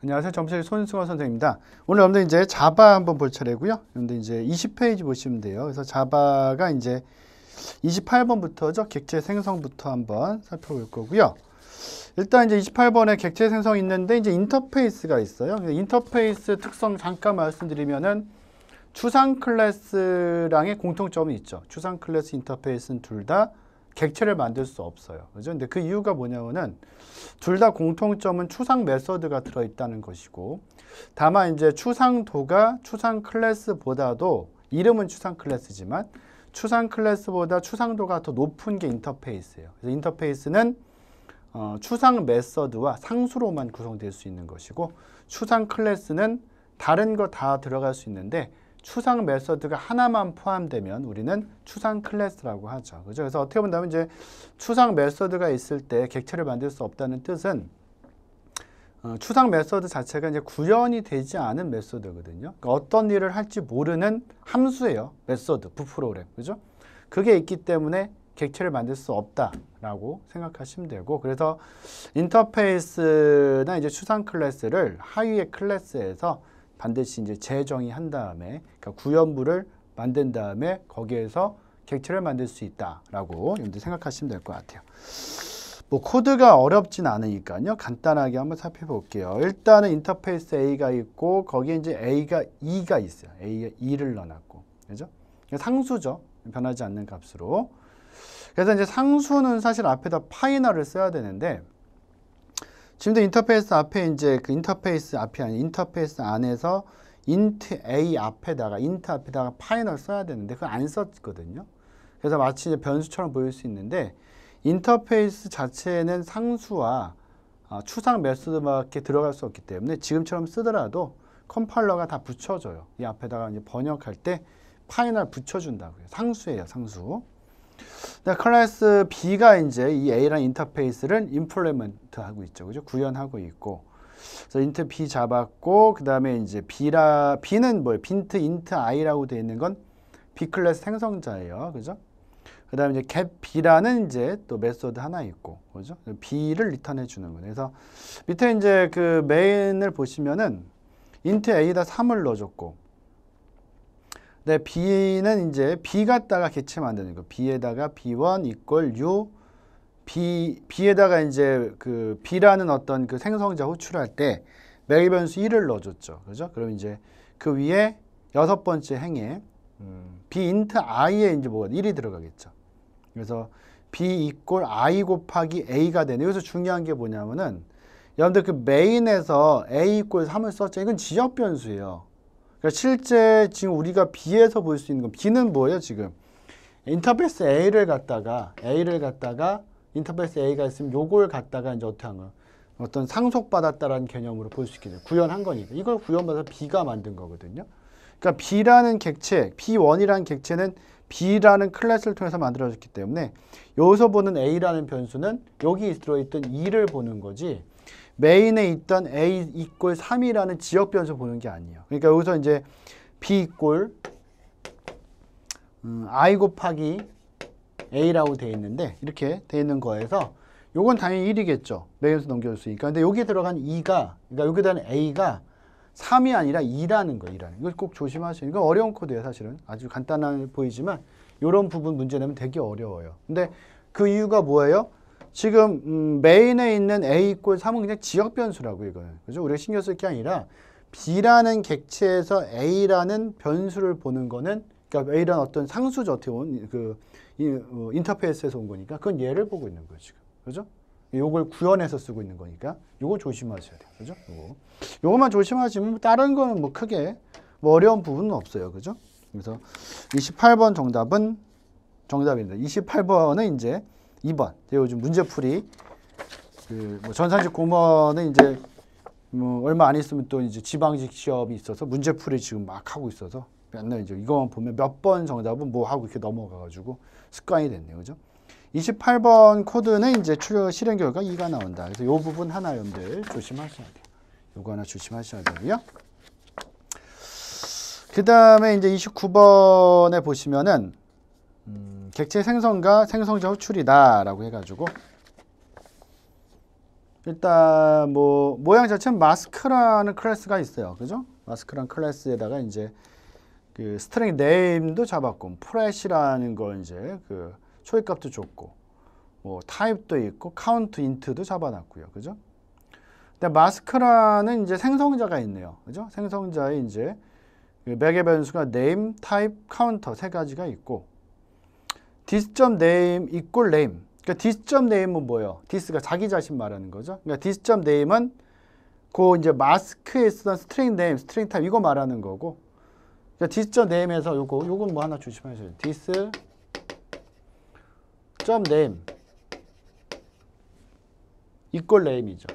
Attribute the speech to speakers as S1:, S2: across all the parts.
S1: 안녕하세요. 정보책 손승원 선생님입니다. 오늘 여러분들 이제 자바 한번 볼 차례고요. 여러분들 이제 20페이지 보시면 돼요. 그래서 자바가 이제 28번부터죠. 객체 생성부터 한번 살펴볼 거고요. 일단 이제 28번에 객체 생성 있는데 이제 인터페이스가 있어요. 인터페이스 특성 잠깐 말씀드리면은 추상 클래스랑의 공통점이 있죠. 추상 클래스 인터페이스는 둘 다 객체를 만들 수 없어요. 그죠? 근데 그 이유가 뭐냐면은 둘 다 공통점은 추상 메서드가 들어있다는 것이고, 다만 이제 추상도가 추상 클래스보다도, 이름은 추상 클래스지만 추상 클래스보다 추상도가 더 높은 게 인터페이스예요. 그래서 인터페이스는 추상 메서드와 상수로만 구성될 수 있는 것이고, 추상 클래스는 다른 거 다 들어갈 수 있는데 추상 메서드가 하나만 포함되면 우리는 추상 클래스라고 하죠. 그죠? 그래서 어떻게 본다면 이제 추상 메서드가 있을 때 객체를 만들 수 없다는 뜻은 추상 메서드 자체가 이제 구현이 되지 않은 메서드거든요. 그러니까 어떤 일을 할지 모르는 함수예요. 메서드, 부프로그램. 그죠? 그게 있기 때문에 객체를 만들 수 없다라고 생각하시면 되고, 그래서 인터페이스나 이제 추상 클래스를 하위의 클래스에서 반드시 이제 재정의한 다음에, 그러니까 구현부를 만든 다음에 거기에서 객체를 만들 수 있다라고 여러분들 생각하시면 될 것 같아요. 뭐 코드가 어렵진 않으니까요. 간단하게 한번 살펴볼게요. 일단은 인터페이스 A가 있고 거기에 이제 A가 2가 있어요. A가 2를 넣어놨고, 그죠? 상수죠. 변하지 않는 값으로. 그래서 이제 상수는 사실 앞에다 파이널을 써야 되는데, 지금도 인터페이스 앞에 이제 그 인터페이스 앞이 아닌 인터페이스 안에서 int a 앞에다가 int 앞에다가 파이널 써야 되는데 그걸 안 썼거든요. 그래서 마치 이제 변수처럼 보일 수 있는데, 인터페이스 자체에는 상수와 추상 메소드밖에 들어갈 수 없기 때문에 지금처럼 쓰더라도 컴파일러가 다 붙여줘요. 이 앞에다가 이제 번역할 때 파이널 붙여준다고요. 상수예요, 상수. 클래스 B가 이제 이 A랑 인터페이스를 임플리먼트 하고 있죠. 그죠? 구현하고 있고. 그래서 int B 잡았고, 그 다음에 이제 B는 뭐예요? 빈트 int i라고 되어 있는 건 B 클래스 생성자예요. 그죠? 그 다음에 이제 get B라는 이제 또 메소드 하나 있고, 그죠? B를 리턴해 주는 거예요. 그래서 밑에 이제 그 메인을 보시면은 int A에다 3을 넣어줬고, 네, B는 이제 B 갖다가 객체 만드는 거. B에다가 B1 equal U, B에다가 이제 그 B라는 어떤 그 생성자 호출할 때 매일 변수 1을 넣어줬죠. 그죠? 그럼 이제 그 위에 여섯 번째 행에 B int i에 이제 뭐가 1이 들어가겠죠. 그래서 B equal I 곱하기 A가 되네. 여기서 중요한 게 뭐냐면은 여러분들 그 메인에서 A equal 3을 썼죠. 이건 지역 변수예요. 그러니까 실제 지금 우리가 B에서 볼 수 있는 건, B는 뭐예요 지금? 인터페이스 A를 갖다가 인터페이스 A가 있으면 요걸 갖다가 이제 어떻게 한 거야? 어떤 상속받았다라는 개념으로 볼 수 있겠죠. 구현한 거니까. 이걸 구현받아서 B가 만든 거거든요. 그러니까 B라는 객체, B1이라는 객체는 B라는 클래스를 통해서 만들어졌기 때문에 여기서 보는 A라는 변수는 여기 들어있던 2를 보는 거지, 메인에 있던 A equal 3이라는 지역 변수 보는 게 아니에요. 그러니까 여기서 이제 B equal I 곱하기 A라고 되어 있는데, 이렇게 되어 있는 거에서 요건 당연히 1이겠죠. 메인에서 넘겨줬으니까. 근데 여기에 들어간 2가, 그러니까 여기에 들어간 A가 3이 아니라 2라는 거예요. 2라는. 이걸 꼭 조심하셔야 돼요. 이건 어려운 코드예요, 사실은. 아주 간단해 보이지만 이런 부분 문제 내면 되게 어려워요. 근데 그 이유가 뭐예요? 지금 메인에 있는 A equal 3은 그냥 지역 변수라고 이거는. 그죠? 우리가 신경 쓸 게 아니라 B라는 객체에서 A라는 변수를 보는 거는, 그러니까 A라는 어떤 상수죠. 어떻게 보면 그 인터페이스에서 온 거니까 그건 얘를 보고 있는 거예요, 지금. 그죠? 요걸 구현해서 쓰고 있는 거니까 요거 조심하셔야 돼요. 그죠? 요거만 조심하시면 다른 거는 뭐 크게 뭐 어려운 부분은 없어요. 그죠? 그래서 28번 정답입니다. 28번은 이제 2번. 요즘 문제풀이 뭐 전산직 공무원은 이제 뭐 얼마 안 있으면 또 이제 지방직 시험이 있어서 문제풀이 지금 막 하고 있어서 맨날 이제 이거만 보면 몇 번 정답은 뭐 하고 이렇게 넘어가가지고 습관이 됐네요. 그죠? 28번 코드는 이제 실행 결과 2가 나온다. 그래서 이 부분 하나 여러분들 조심하셔야 돼요. 요거 하나 조심하셔야 되고요. 그 다음에 이제 29번에 보시면은 객체 생성과 생성자 호출이다 라고 해가지고 일단 뭐 모양 자체는 마스크라는 클래스가 있어요. 그죠? 마스크라는 클래스에다가 이제 그 스트링 네임도 잡았고 프렛이라는 거 이제 그 초입값도 줬고 뭐 타입도 있고 카운트 인트도 잡아놨고요. 그죠? 근데 마스크라는 이제 생성자가 있네요. 그죠? 생성자에 이제 그 매개 변수가 name, type, counter 세 가지가 있고 this.name equal name. 그러니까 this.name은 뭐예요? this가 자기 자신 말하는 거죠. 그러니까 this.name은 그 이제 마스크에 쓰던 스트링 네임, 스트링 타입 이거 말하는 거고. 그러니까 this.name에서 요건 뭐 하나 조심하셔야 돼요. this.name equal name이죠.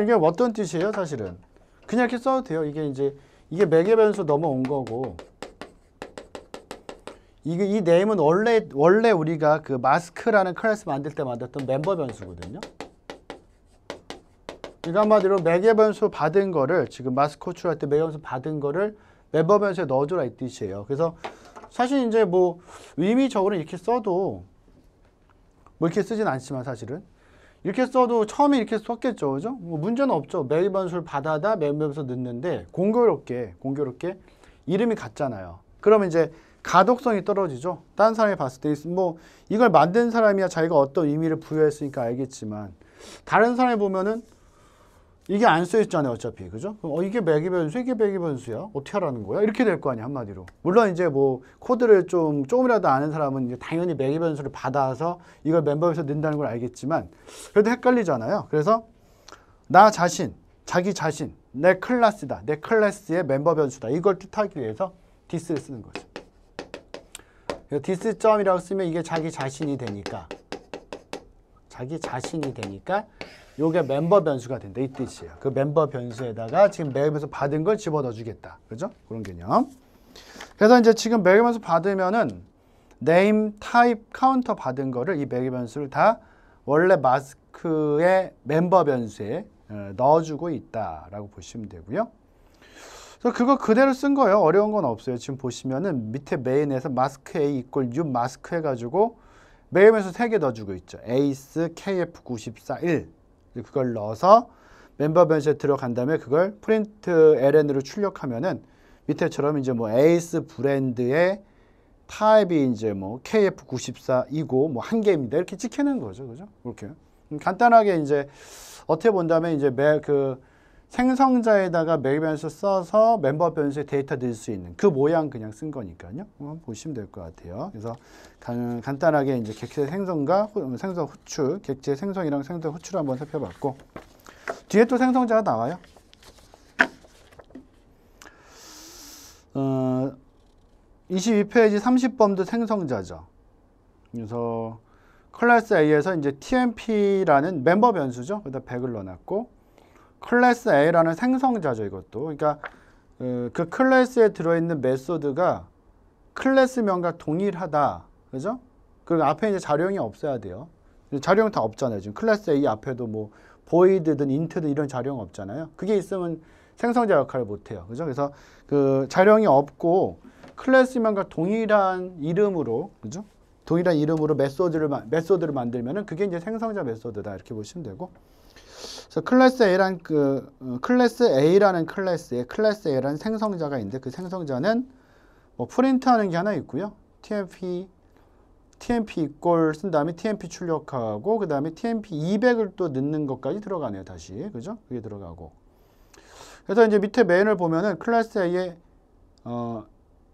S1: 이게 어떤 뜻이에요, 사실은? 그냥 이렇게 써도 돼요. 이게 매개 변수 넘어온 거고. 이 name은 원래 우리가 그 마스크라는 클래스 만들 때 만들었던 멤버 변수거든요. 그러니까 한마디로 매개 변수 받은 거를 지금 마스크 호출할 때 매개 변수 받은 거를 멤버 변수에 넣어주라 이 뜻이에요. 그래서 사실 이제 뭐 의미적으로 이렇게 써도 뭐 이렇게 쓰진 않지만 사실은 이렇게 써도 처음에 이렇게 썼겠죠. 그죠? 뭐 문제는 없죠. 매개 변수를 받아다 멤버 변수 넣는데 공교롭게 이름이 같잖아요. 그러면 이제 가독성이 떨어지죠. 다른 사람이 봤을 때 뭐 이걸 만든 사람이야 자기가 어떤 의미를 부여했으니까 알겠지만 다른 사람이 보면은 이게 안 써있잖아요. 어차피. 그죠? 그럼 이게 매개 변수, 이게 매개 변수야. 어떻게 하라는 거야? 이렇게 될 거 아니야. 한마디로. 물론 이제 뭐 코드를 조금이라도 아는 사람은 이제 당연히 매개 변수를 받아서 이걸 멤버 변수에 넣는다는 걸 알겠지만 그래도 헷갈리잖아요. 그래서 나 자신, 자기 자신, 내 클래스다. 내 클래스의 멤버 변수다. 이걸 뜻하기 위해서 this를 쓰는 거죠. this 점이라고 쓰면 이게 자기 자신이 되니까 요게 멤버 변수가 된다 이 뜻이에요. 그 멤버 변수에다가 지금 매개 변수 받은 걸 집어넣어 주겠다. 그죠? 그런 개념. 그래서 이제 지금 매개 변수 받으면은 name, type, counter 받은 거를 이 매개 변수를 다 원래 마스크의 멤버 변수에 넣어주고 있다라고 보시면 되고요. 그래서 그거 그대로 쓴 거예요. 어려운 건 없어요. 지금 보시면은 밑에 메인에서 마스크 A equal new 마스크 해가지고 매개 변수 3개 넣어주고 있죠. ace, kf94, 1 그걸 넣어서 멤버 변수에 들어간 다음에 그걸 프린트 ln으로 출력하면은 밑에처럼 이제 뭐 에이스 브랜드의 타입이 이제 뭐 KF94이고 뭐 한 개입니다. 이렇게 찍히는 거죠. 그죠? 그렇게. 간단하게 이제 어떻게 본다면 이제 그 생성자에다가 매개 변수 써서 멤버 변수에 데이터 넣을 수 있는 그 모양 그냥 쓴 거니까요. 한번 보시면 될 것 같아요. 그래서 간단하게 이제 객체 생성과 생성 호출, 객체 생성이랑 생성 호출 한번 살펴봤고 뒤에 또 생성자가 나와요. 22페이지 30번도 생성자죠. 그래서 클래스 A에서 이제 TMP라는 멤버 변수죠. 거기다 100을 넣어놨고 클래스 A라는 생성자죠. 이것도. 그러니까 그 클래스에 들어있는 메소드가 클래스명과 동일하다. 그죠? 그 앞에 이제 자료형이 없어야 돼요. 자료형 다 없잖아요. 지금 클래스 A 앞에도 뭐 void든 int든 이런 자료형 없잖아요. 그게 있으면 생성자 역할을 못해요. 그죠? 그래서 그 자료형이 없고 클래스명과 동일한 이름으로, 그죠? 동일한 이름으로 메소드를 만들면은 그게 이제 생성자 메소드다. 이렇게 보시면 되고. 그래서 클래스 A라는 클래스에 클래스 A라는 생성자가 있는데 그 생성자는 뭐 프린트하는 게 하나 있고요. TMP 이꼴 쓴 다음에 TMP 출력하고 그 다음에 TMP 200을 또 넣는 것까지 들어가네요. 다시. 그죠? 그게 들어가고. 그래서 이제 밑에 메인을 보면은 클래스 A에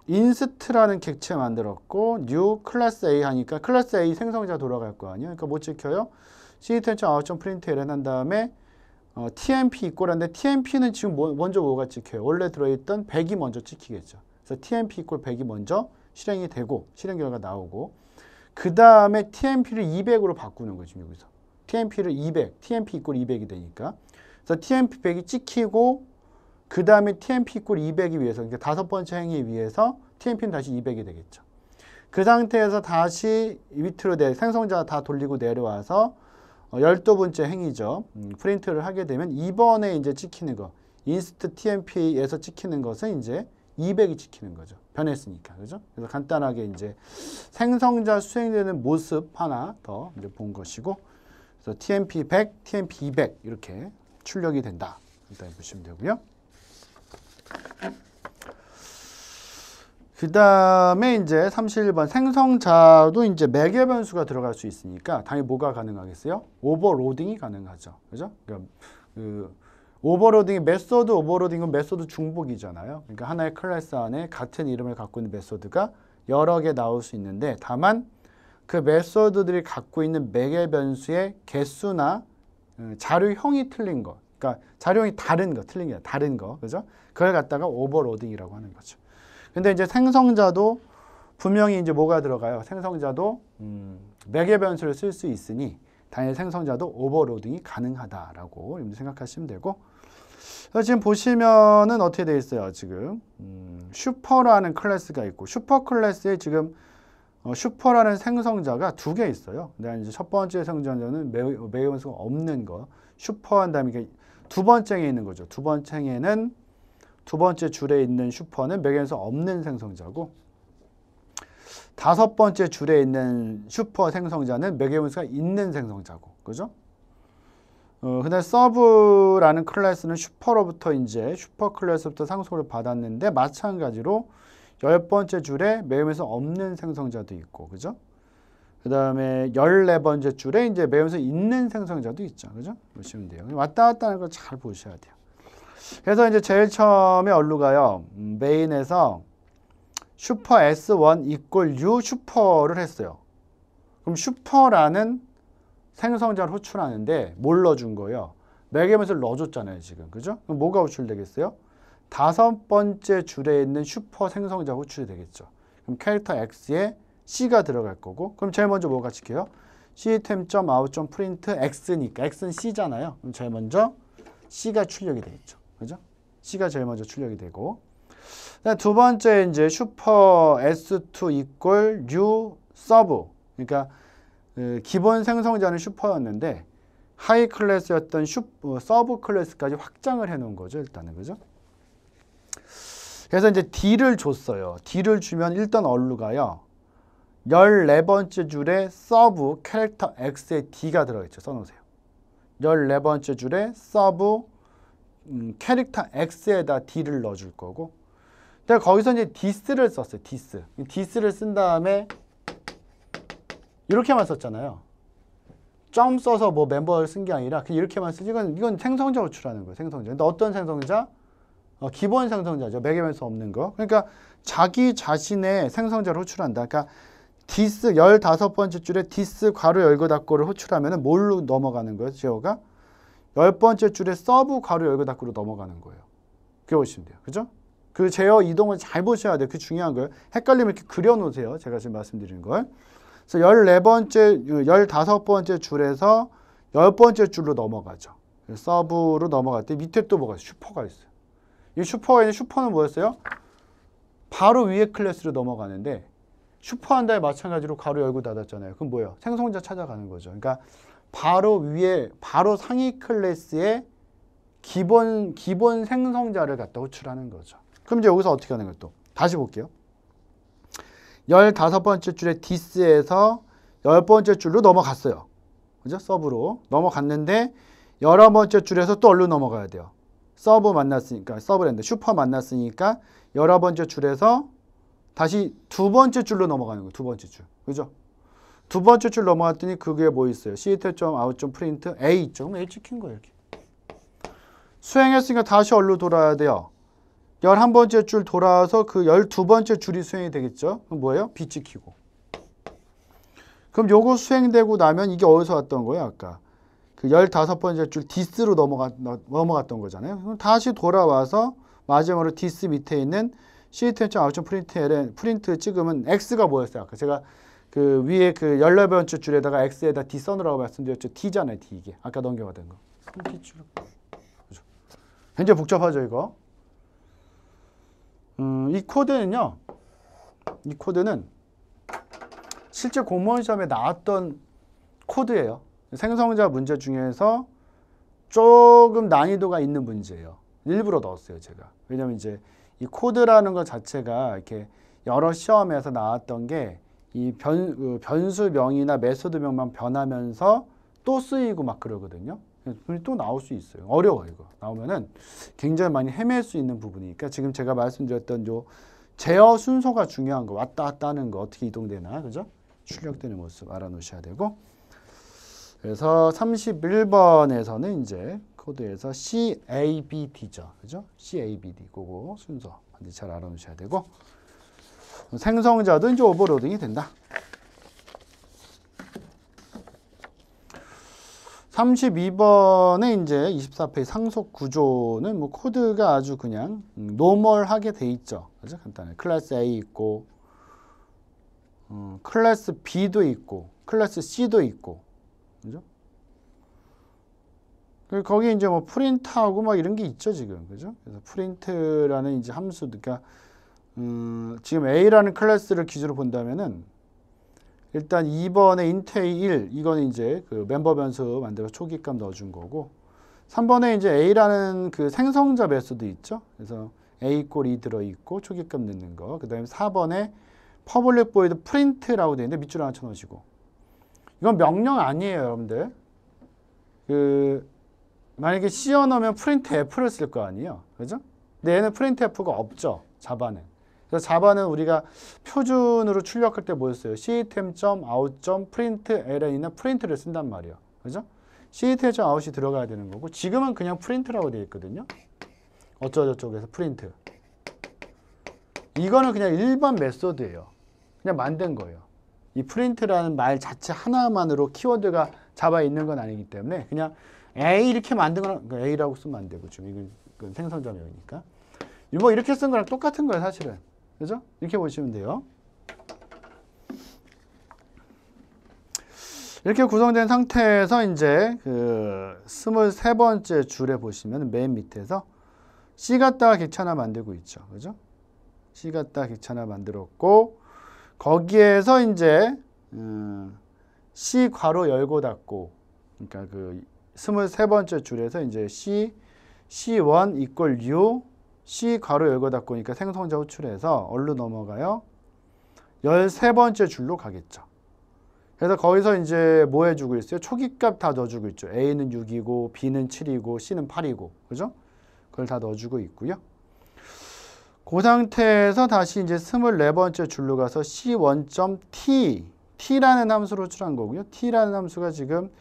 S1: 인스트라는 객체 만들었고 new 클래스 A 하니까 클래스 A 생성자 돌아갈 거 아니에요. 그러니까 뭐 찍혀요? c.out.println 한 다음에 TMP 이꼴한데 TMP는 지금 먼저 뭐가 찍혀요? 원래 들어있던 100이 먼저 찍히겠죠. 그래서 TMP 이꼴 100이 먼저 실행이 되고 실행 결과가 나오고 그 다음에 TMP를 200으로 바꾸는 거죠. 여기서 TMP를 200, TMP 이꼴 200이 되니까 그래서 TMP 100이 찍히고 그 다음에 TMP 이꼴 200이 위해서 그러니까 다섯 번째 행위에 의해서 TMP는 다시 200이 되겠죠. 그 상태에서 다시 밑으로 생성자 다 돌리고 내려와서 12번째 행위죠. 프린트를 하게 되면 이번에 이제 찍히는 거 인스트 TMP에서 찍히는 것은 이제 200이 찍히는 거죠. 변했으니까. 그죠? 그래서 간단하게 이제 생성자 수행되는 모습 하나 더 이제 본 것이고 그래서 TMP 100, TMP 200 이렇게 출력이 된다. 일단 보시면 되고요. 그 다음에 이제 31번 생성자도 이제 매개 변수가 들어갈 수 있으니까 당연히 뭐가 가능하겠어요? 오버로딩이 가능하죠. 그죠? 그러니까 그 오버로딩이 메소드 오버로딩은 메소드 중복이잖아요. 그러니까 하나의 클래스 안에 같은 이름을 갖고 있는 메소드가 여러 개 나올 수 있는데 다만 그 메소드들이 갖고 있는 매개 변수의 개수나 자료형이 틀린 거. 그러니까 자료형이 다른 거, 틀린 게 아니라 다른 거. 그죠? 그걸 갖다가 오버로딩이라고 하는 거죠. 근데 이제 생성자도 분명히 이제 뭐가 들어가요? 생성자도 매개 변수를 쓸 수 있으니 당연히 생성자도 오버로딩이 가능하다라고 생각하시면 되고 지금 보시면은 어떻게 되어 있어요? 지금 슈퍼라는 클래스가 있고 슈퍼 클래스에 지금 슈퍼라는 생성자가 두 개 있어요. 근데 이제 첫 번째 생성자는 매개 변수가 없는 거 슈퍼한 다음에 두 번째에 있는 거죠. 두 번째에는 두 번째 줄에 있는 슈퍼는 매개 변수 없는 생성자고 다섯 번째 줄에 있는 슈퍼 생성자는 매개 변수가 있는 생성자고, 그죠? 근데 서브라는 클래스는 슈퍼로부터 이제 슈퍼 클래스부터 상속을 받았는데 마찬가지로 열 번째 줄에 매개 변수 없는 생성자도 있고, 그죠? 그 다음에 14번째 줄에 이제 매개 변수 있는 생성자도 있죠, 그죠? 보시면 돼요. 왔다 갔다 하는 거 잘 보셔야 돼요. 그래서 이제 제일 처음에 얼루가요, 메인에서 슈퍼 S1 equal U 슈퍼를 했어요. 그럼 슈퍼라는 생성자를 호출하는데 뭘 넣어준 거예요? 매개 변수를 넣어줬잖아요, 지금. 그죠? 그럼 뭐가 호출되겠어요? 다섯 번째 줄에 있는 슈퍼 생성자 호출이 되겠죠. 그럼 캐릭터 X에 C가 들어갈 거고, 그럼 제일 먼저 뭐가 찍혀요? system.out.print X니까, X는 C잖아요. 그럼 제일 먼저 C가 출력이 되겠죠. 그죠? C가 제일 먼저 출력이 되고, 두 번째 이제 슈퍼 S2 equal U sub. 그러니까 기본 생성자는 슈퍼였는데 하이 클래스였던 서브 클래스까지 확장을 해 놓은 거죠, 일단은. 그죠? 그래서 이제 D를 줬어요. D를 주면 일단 얼루가요. 14번째 줄에 서브 캐릭터 X에 D가 들어있죠. 써놓으세요. 14번째 줄에 서브 캐릭터 X에다 D를 넣어줄 거고, 근데 거기서 이제 this를 썼어요. this를 쓴 다음에 이렇게만 썼잖아요. 점 써서 뭐 멤버를 쓴 게 아니라 그냥 이렇게만 쓰지. 이건 생성자 호출하는 거예요. 생성자. 근데 어떤 생성자? 기본 생성자죠. 매개 변수 없는 거. 그러니까 자기 자신의 생성자를 호출한다. 그러니까 this 15번째 줄에 this 괄호 열고 닫고를 호출하면 뭘로 넘어가는 거예요? 제어가 10번째 줄에 서브 괄호 열고 닫고로 넘어가는 거예요. 그게 보시면 돼요. 그죠? 그 제어 이동을 잘 보셔야 돼요. 그게 중요한 거예요. 헷갈리면 이렇게 그려놓으세요. 제가 지금 말씀드리는 걸. 그래서 14번째, 15번째 줄에서 10번째 줄로 넘어가죠. 서브로 넘어갈 때 밑에 또 뭐가 있어요? 슈퍼가 있어요. 이 슈퍼가 있는 슈퍼는 뭐였어요? 바로 위에 클래스로 넘어가는데 슈퍼한 다음에 마찬가지로 괄호 열고 닫았잖아요. 그럼 뭐예요? 생성자 찾아가는 거죠. 그러니까 바로 위에, 바로 상위 클래스의 기본 생성자를 갖다 호출하는 거죠. 그럼 이제 여기서 어떻게 하는 거예요? 또 다시 볼게요. 15번째 줄에 this에서 10번째 줄로 넘어갔어요. 그죠? 서브로 넘어갔는데 11번째 줄에서 또 얼른 넘어가야 돼요. 서브 만났으니까, 서브랜드 슈퍼 만났으니까 11번째 줄에서 다시 두 번째 줄로 넘어가는 거예요. 두 번째 줄. 그죠? 두 번째 줄 넘어갔더니 그게 뭐 있어요? system.out.print A 있죠? 그럼 A 찍힌 거예요. 이렇게. 수행했으니까 다시 얼른 돌아야 돼요. 11번째 줄 돌아와서 그 12번째 줄이 수행이 되겠죠? 그럼 뭐예요? B 찍히고. 그럼 요거 수행되고 나면 이게 어디서 왔던 거예요? 아까 그 15번째 줄 this로 넘어갔던 거잖아요. 그럼 다시 돌아와서 마지막으로 this 밑에 있는 system.out.print 프린트 찍으면 X가 뭐였어요? 아까 제가 그 위에 그 14번째 줄에다가 X에다 D 써놓으라고 말씀드렸죠. D잖아요. D 이게. 아까 넘겨가던 거. 그렇죠. 굉장히 복잡하죠, 이거. 이 코드는요. 이 코드는 실제 공무원 시험에 나왔던 코드예요. 생성자 문제 중에서 조금 난이도가 있는 문제예요. 일부러 넣었어요, 제가. 왜냐면 이제 이 코드라는 것 자체가 이렇게 여러 시험에서 나왔던 게 이 변수명이나 메소드명만 변하면서 또 또 쓰이고 막 그러거든요. 또 나올 수 있어요. 어려워 이거. 나오면은 굉장히 많이 헤맬 수 있는 부분이니까 지금 제가 말씀드렸던 요 제어 순서가 중요한 거. 왔다 갔다 하는 거 어떻게 이동되나, 그죠? 출력되는 모습 알아놓으셔야 되고. 그래서 31번에서는 이제 코드에서 CABD죠. 그죠? CABD. 그거 순서 반드시 잘 알아놓으셔야 되고. 생성자도 이제 오버로딩이 된다. 32번에 이제 24페이지 상속 구조는 뭐 코드가 아주 그냥 노멀하게 돼 있죠. 그죠? 간단해. 클래스 A 있고, 클래스 B도 있고, 클래스 C도 있고, 그죠? 그리고 거기 이제 뭐 프린트하고 막 이런 게 있죠, 지금. 그죠? 그래서 프린트라는 이제 함수, 그러니까, 지금 A라는 클래스를 기준으로 본다면은 일단 2번에 인트A 1, 이거는 이제 그 멤버 변수 만들어서 초기값 넣어준 거고, 3번에 이제 A라는 그 생성자 메소드 있죠? 그래서 A 꼴 2 들어있고, 초기값 넣는 거. 그 다음에 4번에 퍼블릭 보이드 프린트라고 되어 있는데 밑줄 하나 쳐놓으시고. 이건 명령 아니에요, 여러분들. 만약에 C 넣으면 프린트 F를 쓸 거 아니에요. 그죠? 근데 얘는 프린트 F가 없죠, 자바는. 그래서 자바는 우리가 표준으로 출력할 때 뭐였어요? system.out.println이나 프린트를 쓴단 말이에요. 그죠? system.out이 들어가야 되는 거고, 지금은 그냥 프린트라고 되어 있거든요. 어쩌고저쩌고에서 프린트. 이거는 그냥 일반 메소드예요. 그냥 만든 거예요. 이 프린트라는 말 자체 하나만으로 키워드가 자바에 있는 건 아니기 때문에 그냥 A 이렇게 만든 거는 A라고 쓰면 안 되고, 지금 이건 생성자명이니까. 뭐 이렇게 쓴 거랑 똑같은 거예요, 사실은. 그죠? 이렇게 보시면 돼요. 이렇게 구성된 상태에서 이제 그 23번째 줄에 보시면 맨 밑에서 C 갖다가 객체 하나 만들고 있죠. 그죠? C 갖다가 객체 하나 만들었고, 거기에서 이제 C 괄호 열고 닫고, 그러니까 그 23번째 줄에서 이제 C1 equal U C 괄호 열고 닫고니까 생성자 호출해서 어디로 넘어가요? 13번째 줄로 가겠죠. 그래서 거기서 이제 뭐 해주고 있어요? 초기값 다 넣어주고 있죠. A는 6이고 B는 7이고 C는 8이고, 그죠? 그걸 다 넣어주고 있고요. 그 상태에서 다시 이제 24번째 줄로 가서 C1.T T라는 함수로 호출한 거고요. T라는 함수가 지금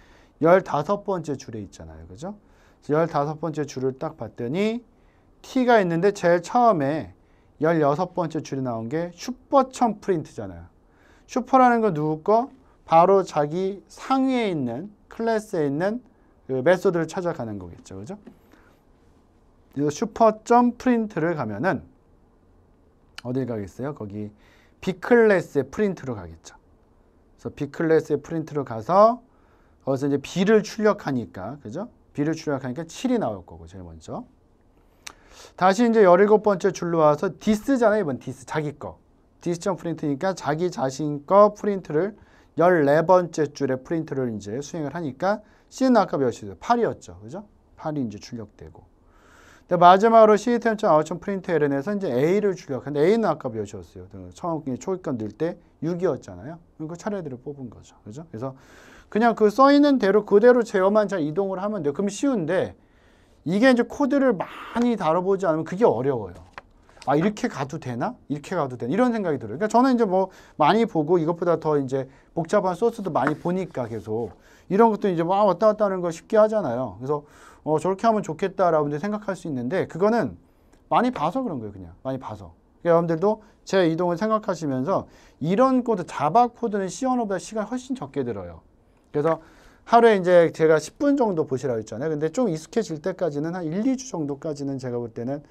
S1: 15번째 줄에 있잖아요. 그죠? 15번째 줄을 딱 봤더니 T가 있는데 제일 처음에 16번째 줄이 나온 게 슈퍼천 프린트잖아요. 슈퍼라는 건 누구 거? 바로 자기 상위에 있는 클래스에 있는 그 메소드를 찾아가는 거겠죠. 그죠? 그래서 슈퍼점 프린트를 가면은 어딜 가겠어요? 거기 B클래스의 프린트로 가겠죠. 그래서 B클래스의 프린트로 가서 거기서 이제 B를 출력하니까, 그죠? B를 출력하니까 7이 나올 거고, 제일 먼저. 다시 이제 17번째 줄로 와서 디스잖아요. 이번 디스, 자기 거. 디스점 프린트니까 자기 자신 거 프린트를 14번째 줄에 프린트를 이제 수행을 하니까 C는 아까 몇이었어요? 8이었죠. 그죠? 8이 이제 출력되고. 근데 마지막으로 system.out.println에서 이제 A를 출력하는데 A는 아까 몇이었어요? 처음 초기값 넣을 때 6이었잖아요. 그 차례대로 뽑은 거죠. 그죠? 그래서 그냥 그 써있는 대로 그대로 제어만 잘 이동을 하면 돼요. 그럼 쉬운데 이게 이제 코드를 많이 다뤄보지 않으면 그게 어려워요. 아, 이렇게 가도 되나? 이렇게 가도 되나? 이런 생각이 들어요. 그러니까 저는 이제 뭐 많이 보고 이것보다 더 이제 복잡한 소스도 많이 보니까 계속 이런 것도 이제 막 왔다 갔다 하는 거 쉽게 하잖아요. 그래서 저렇게 하면 좋겠다라고 이제 생각할 수 있는데 그거는 많이 봐서 그런 거예요. 그냥 많이 봐서. 그러니까 여러분들도 제 이동을 생각하시면서 이런 코드, 자바 코드는 C 언어보다 시간이 훨씬 적게 들어요. 그래서 하루에 이제 제가 10분 정도 보시라고 했잖아요. 근데 좀 익숙해질 때까지는 한 1, 2주 정도까지는 제가 볼 때는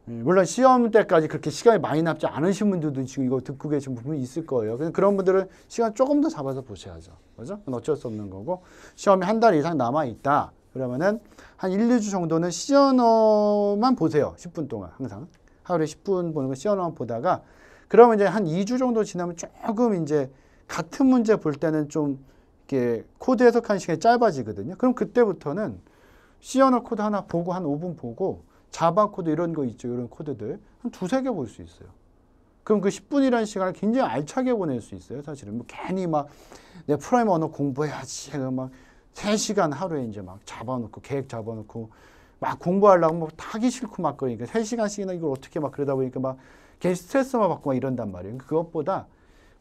S1: 물론 시험 때까지 그렇게 시간이 많이 남지 않으신 분들도 지금 이거 듣고 계신 분이 있을 거예요. 그런 분들은 시간 조금 더 잡아서 보셔야죠. 그죠? 그건 어쩔 수 없는 거고 시험이 한 달 이상 남아있다. 그러면은 한 1, 2주 정도는 C 언어만 보세요. 10분 동안 항상. 하루에 10분 보는 거 C 언어만 보다가 그러면 이제 한 2주 정도 지나면 조금 이제 같은 문제 볼 때는 좀 이렇게 코드 해석하는 시간이 짧아지거든요. 그럼 그때부터는 C 언어 코드 하나 보고 한 5분 보고 자바 코드 이런 거 있죠. 이런 코드들 한 2, 3개 볼 수 있어요. 그럼 그 10분이라는 시간을 굉장히 알차게 보낼 수 있어요. 사실은 뭐 괜히 막 내 프라임 언어 공부해야지 막 3시간 하루에 이제 막 잡아놓고 계획 잡아놓고 막 공부하려고 뭐 하기 싫고 막 그러니까 3시간씩이나 이걸 어떻게 막 그러다 보니까 막 괜히 스트레스만 받고 막 이런단 말이에요. 그것보다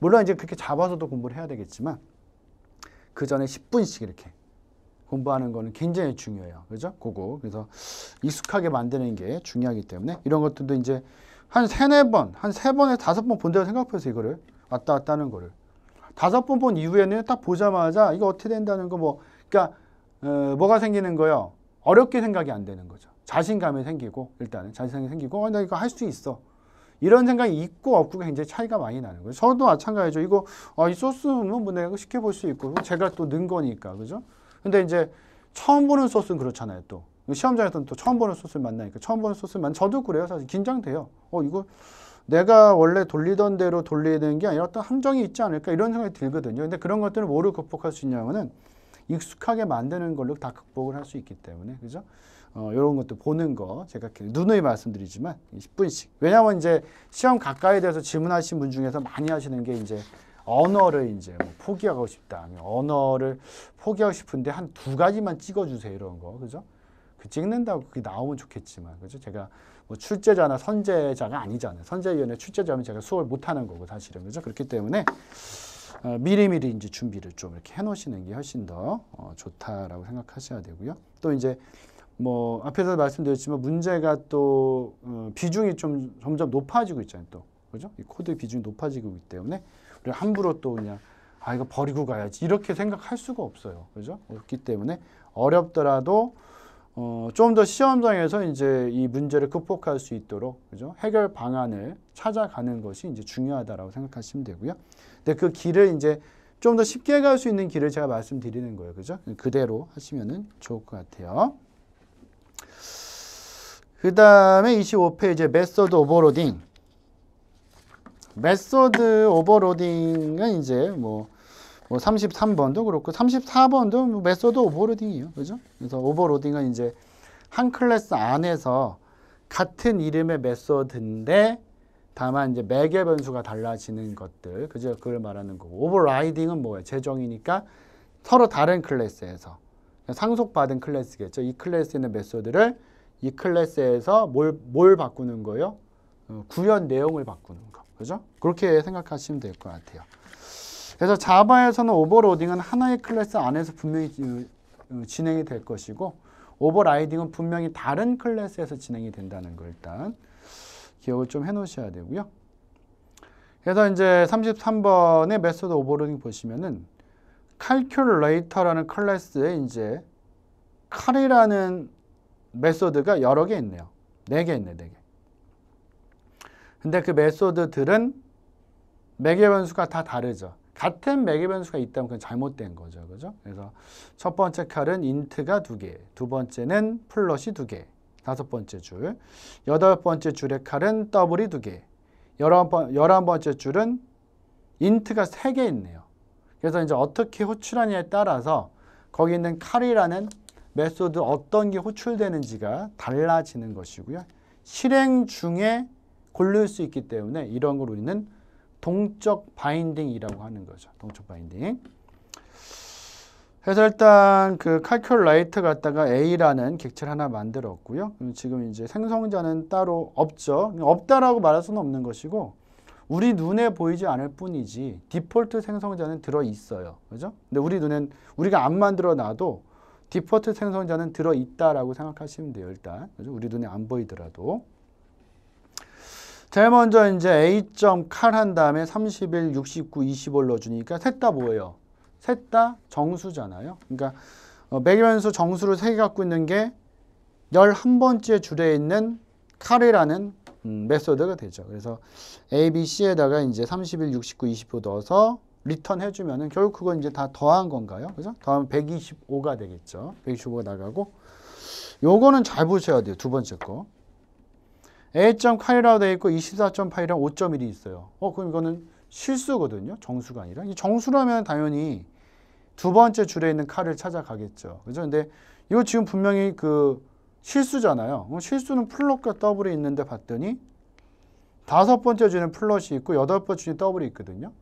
S1: 물론 이제 그렇게 잡아서도 공부를 해야 되겠지만 그 전에 10분씩 이렇게 공부하는 거는 굉장히 중요해요. 그죠? 그거. 그래서 익숙하게 만드는 게 중요하기 때문에 이런 것들도 이제 한 3-4번, 한 3번에서 5번 본다고 생각해서 이거를 왔다 갔다 하는 거를 5번 본 이후에는 딱 보자마자 이거 어떻게 된다는 거 뭐 그러니까 뭐가 생기는 거요? 어렵게 생각이 안 되는 거죠. 자신감이 생기고 일단은 자신감이 생기고 나 이거 할 수 있어. 이런 생각이 있고 없고가 굉장히 차이가 많이 나는 거예요. 저도 마찬가지죠. 이거 이 소스는 뭐 내가 쉽게 볼 수 있고 제가 또 는 거니까 그죠? 근데 이제 처음 보는 소스는 그렇잖아요. 또 시험장에서는 또 처음 보는 소스를 만나니까 처음 보는 소스를 저도 그래요. 사실 긴장돼요. 이거 내가 원래 돌리던 대로 돌리는 게 아니라 어떤 함정이 있지 않을까 이런 생각이 들거든요. 근데 그런 것들을 뭐로 극복할 수 있냐면은 익숙하게 만드는 걸로 다 극복을 할 수 있기 때문에 그죠? 이런 것도 보는 거 제가 누누이 말씀드리지만 10분씩. 왜냐하면 이제 시험 가까이 돼서 질문하신 분 중에서 많이 하시는 게 이제 언어를 이제 뭐 포기하고 싶다. 언어를 포기하고 싶은데 한 2가지만 찍어주세요. 이런 거 그죠? 그 찍는다고 그게 나오면 좋겠지만 그죠? 제가 뭐 출제자나 선제자가 아니잖아요. 선제위원회 출제자면 제가 수업을 못하는 거고 사실은 그죠? 그렇기 때문에 미리미리 이제 준비를 좀 이렇게 해놓으시는 게 훨씬 더 좋다라고 생각하셔야 되고요. 또 이제 뭐 앞에서 말씀드렸지만 문제가 또 비중이 좀 점점 높아지고 있잖아요. 또 그죠? 이 코드 비중이 높아지고 있기 때문에 우리가 함부로 또 그냥 이거 버리고 가야지 이렇게 생각할 수가 없어요. 그죠? 그렇기 때문에 어렵더라도 좀 더 시험장에서 이제 이 문제를 극복할 수 있도록 그죠? 해결 방안을 찾아가는 것이 이제 중요하다라고 생각하시면 되고요. 근데 그 길을 이제 좀 더 쉽게 갈 수 있는 길을 제가 말씀드리는 거예요. 그죠? 그대로 하시면은 좋을 것 같아요. 그 다음에 25페이지 메소드 오버로딩. 메소드 오버로딩은 이제 뭐 33번도 그렇고 34번도 뭐 메소드 오버로딩이에요. 그죠? 그래서 오버로딩은 이제 한 클래스 안에서 같은 이름의 메소드인데 다만 이제 매개 변수가 달라지는 것들. 그죠? 그걸 말하는 거고. 오버라이딩은 뭐예요? 재정이니까 서로 다른 클래스에서 상속받은 클래스겠죠. 이 클래스에 있는 메소드를 이 클래스에서 뭘 바꾸는 거예요? 구현 내용을 바꾸는 거. 그죠? 그렇게 생각하시면 될 것 같아요. 그래서 자바에서는 오버로딩은 하나의 클래스 안에서 분명히 진행이 될 것이고 오버라이딩은 분명히 다른 클래스에서 진행이 된다는 걸 일단 기억을 좀 해놓으셔야 되고요. 그래서 이제 33번의 메소드 오버로딩 보시면은 calculator라는 클래스에 이제 칼이라는 메소드가 여러 개 있네요. 4개 있네, 4개. 근데 그 메소드들은 매개 변수가 다 다르죠. 같은 매개 변수가 있다면 그건 잘못된 거죠. 그죠? 그래서 첫 번째 칼은 인트가 2개, 두 번째는 플롯이 2개, 5번째 줄, 8번째 줄의 칼은 더블이 2개, 11번째 줄은 인트가 3개 있네요. 그래서 이제 어떻게 호출하냐에 따라서 거기 있는 칼이라는 메소드 어떤 게 호출되는지가 달라지는 것이고요. 실행 중에 고를 수 있기 때문에 이런 걸 우리는 동적 바인딩이라고 하는 거죠. 동적 바인딩. 그래서 일단 그 calculate 갖다가 A라는 객체를 하나 만들었고요. 지금 이제 생성자는 따로 없죠. 없다라고 말할 수는 없는 것이고 우리 눈에 보이지 않을 뿐이지 디폴트 생성자는 들어 있어요. 그죠? 근데 우리 눈엔 우리가 안 만들어 놔도 디폴트 생성자는 들어 있다라고 생각하시면 돼요. 일단. 그죠? 우리 눈에 안 보이더라도. 제일 먼저 이제 A.cal 한 다음에 31, 69, 25를 넣어주니까 셋 다 뭐예요? 셋 다 정수잖아요. 그러니까 매개변수 정수를 3개 갖고 있는 게 11번째 줄에 있는 cal이라는 메소드가 되죠. 그래서 A, B, C에다가 이제 31, 69, 25 넣어서 리턴 해주면은 결국 그건 이제 다 더한 건가요? 그죠? 더하면 125가 되겠죠. 125가 나가고 요거는 잘 보셔야 돼요. 두 번째 거. A.cal이라고 되어 있고 24.8이랑 5.1이 있어요. 그럼 이거는 실수거든요. 정수가 아니라. 이 정수라면 당연히 두 번째 줄에 있는 cal을 찾아가겠죠. 그죠? 근데 이거 지금 분명히 그 실수잖아요. 실수는 플롯과 더블이 있는데 봤더니 5번째 줄에는 플롯이 있고 8번째 줄에 더블이 있거든요.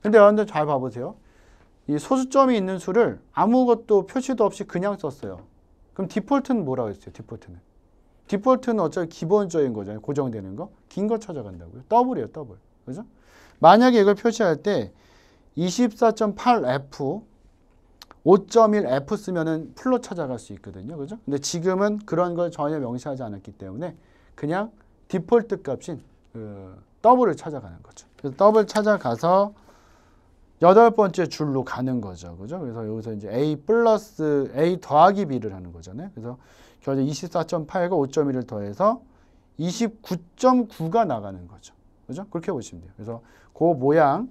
S1: 근데 여러분들 잘 봐보세요. 이 소수점이 있는 수를 아무것도 표시도 없이 그냥 썼어요. 그럼 디폴트는 뭐라고 했어요? 디폴트는 어차피 기본적인 거잖아요. 고정되는 거. 긴 거 찾아간다고요. 더블이에요. 더블. 그죠? 만약에 이걸 표시할 때 24.8F 5.1F 쓰면은 플롯 찾아갈 수 있거든요. 그죠? 근데 지금은 그런 걸 전혀 명시하지 않았기 때문에 그냥 디폴트 값인 더블을 찾아가는 거죠. 그래서 더블 찾아가서 8번째 줄로 가는 거죠. 그죠? 그래서 여기서 이제 A 플러스 A 더하기 B를 하는 거잖아요. 그래서 결국 24.8과 5.1을 더해서 29.9가 나가는 거죠. 그죠? 그렇게 보시면 돼요. 그래서 그 모양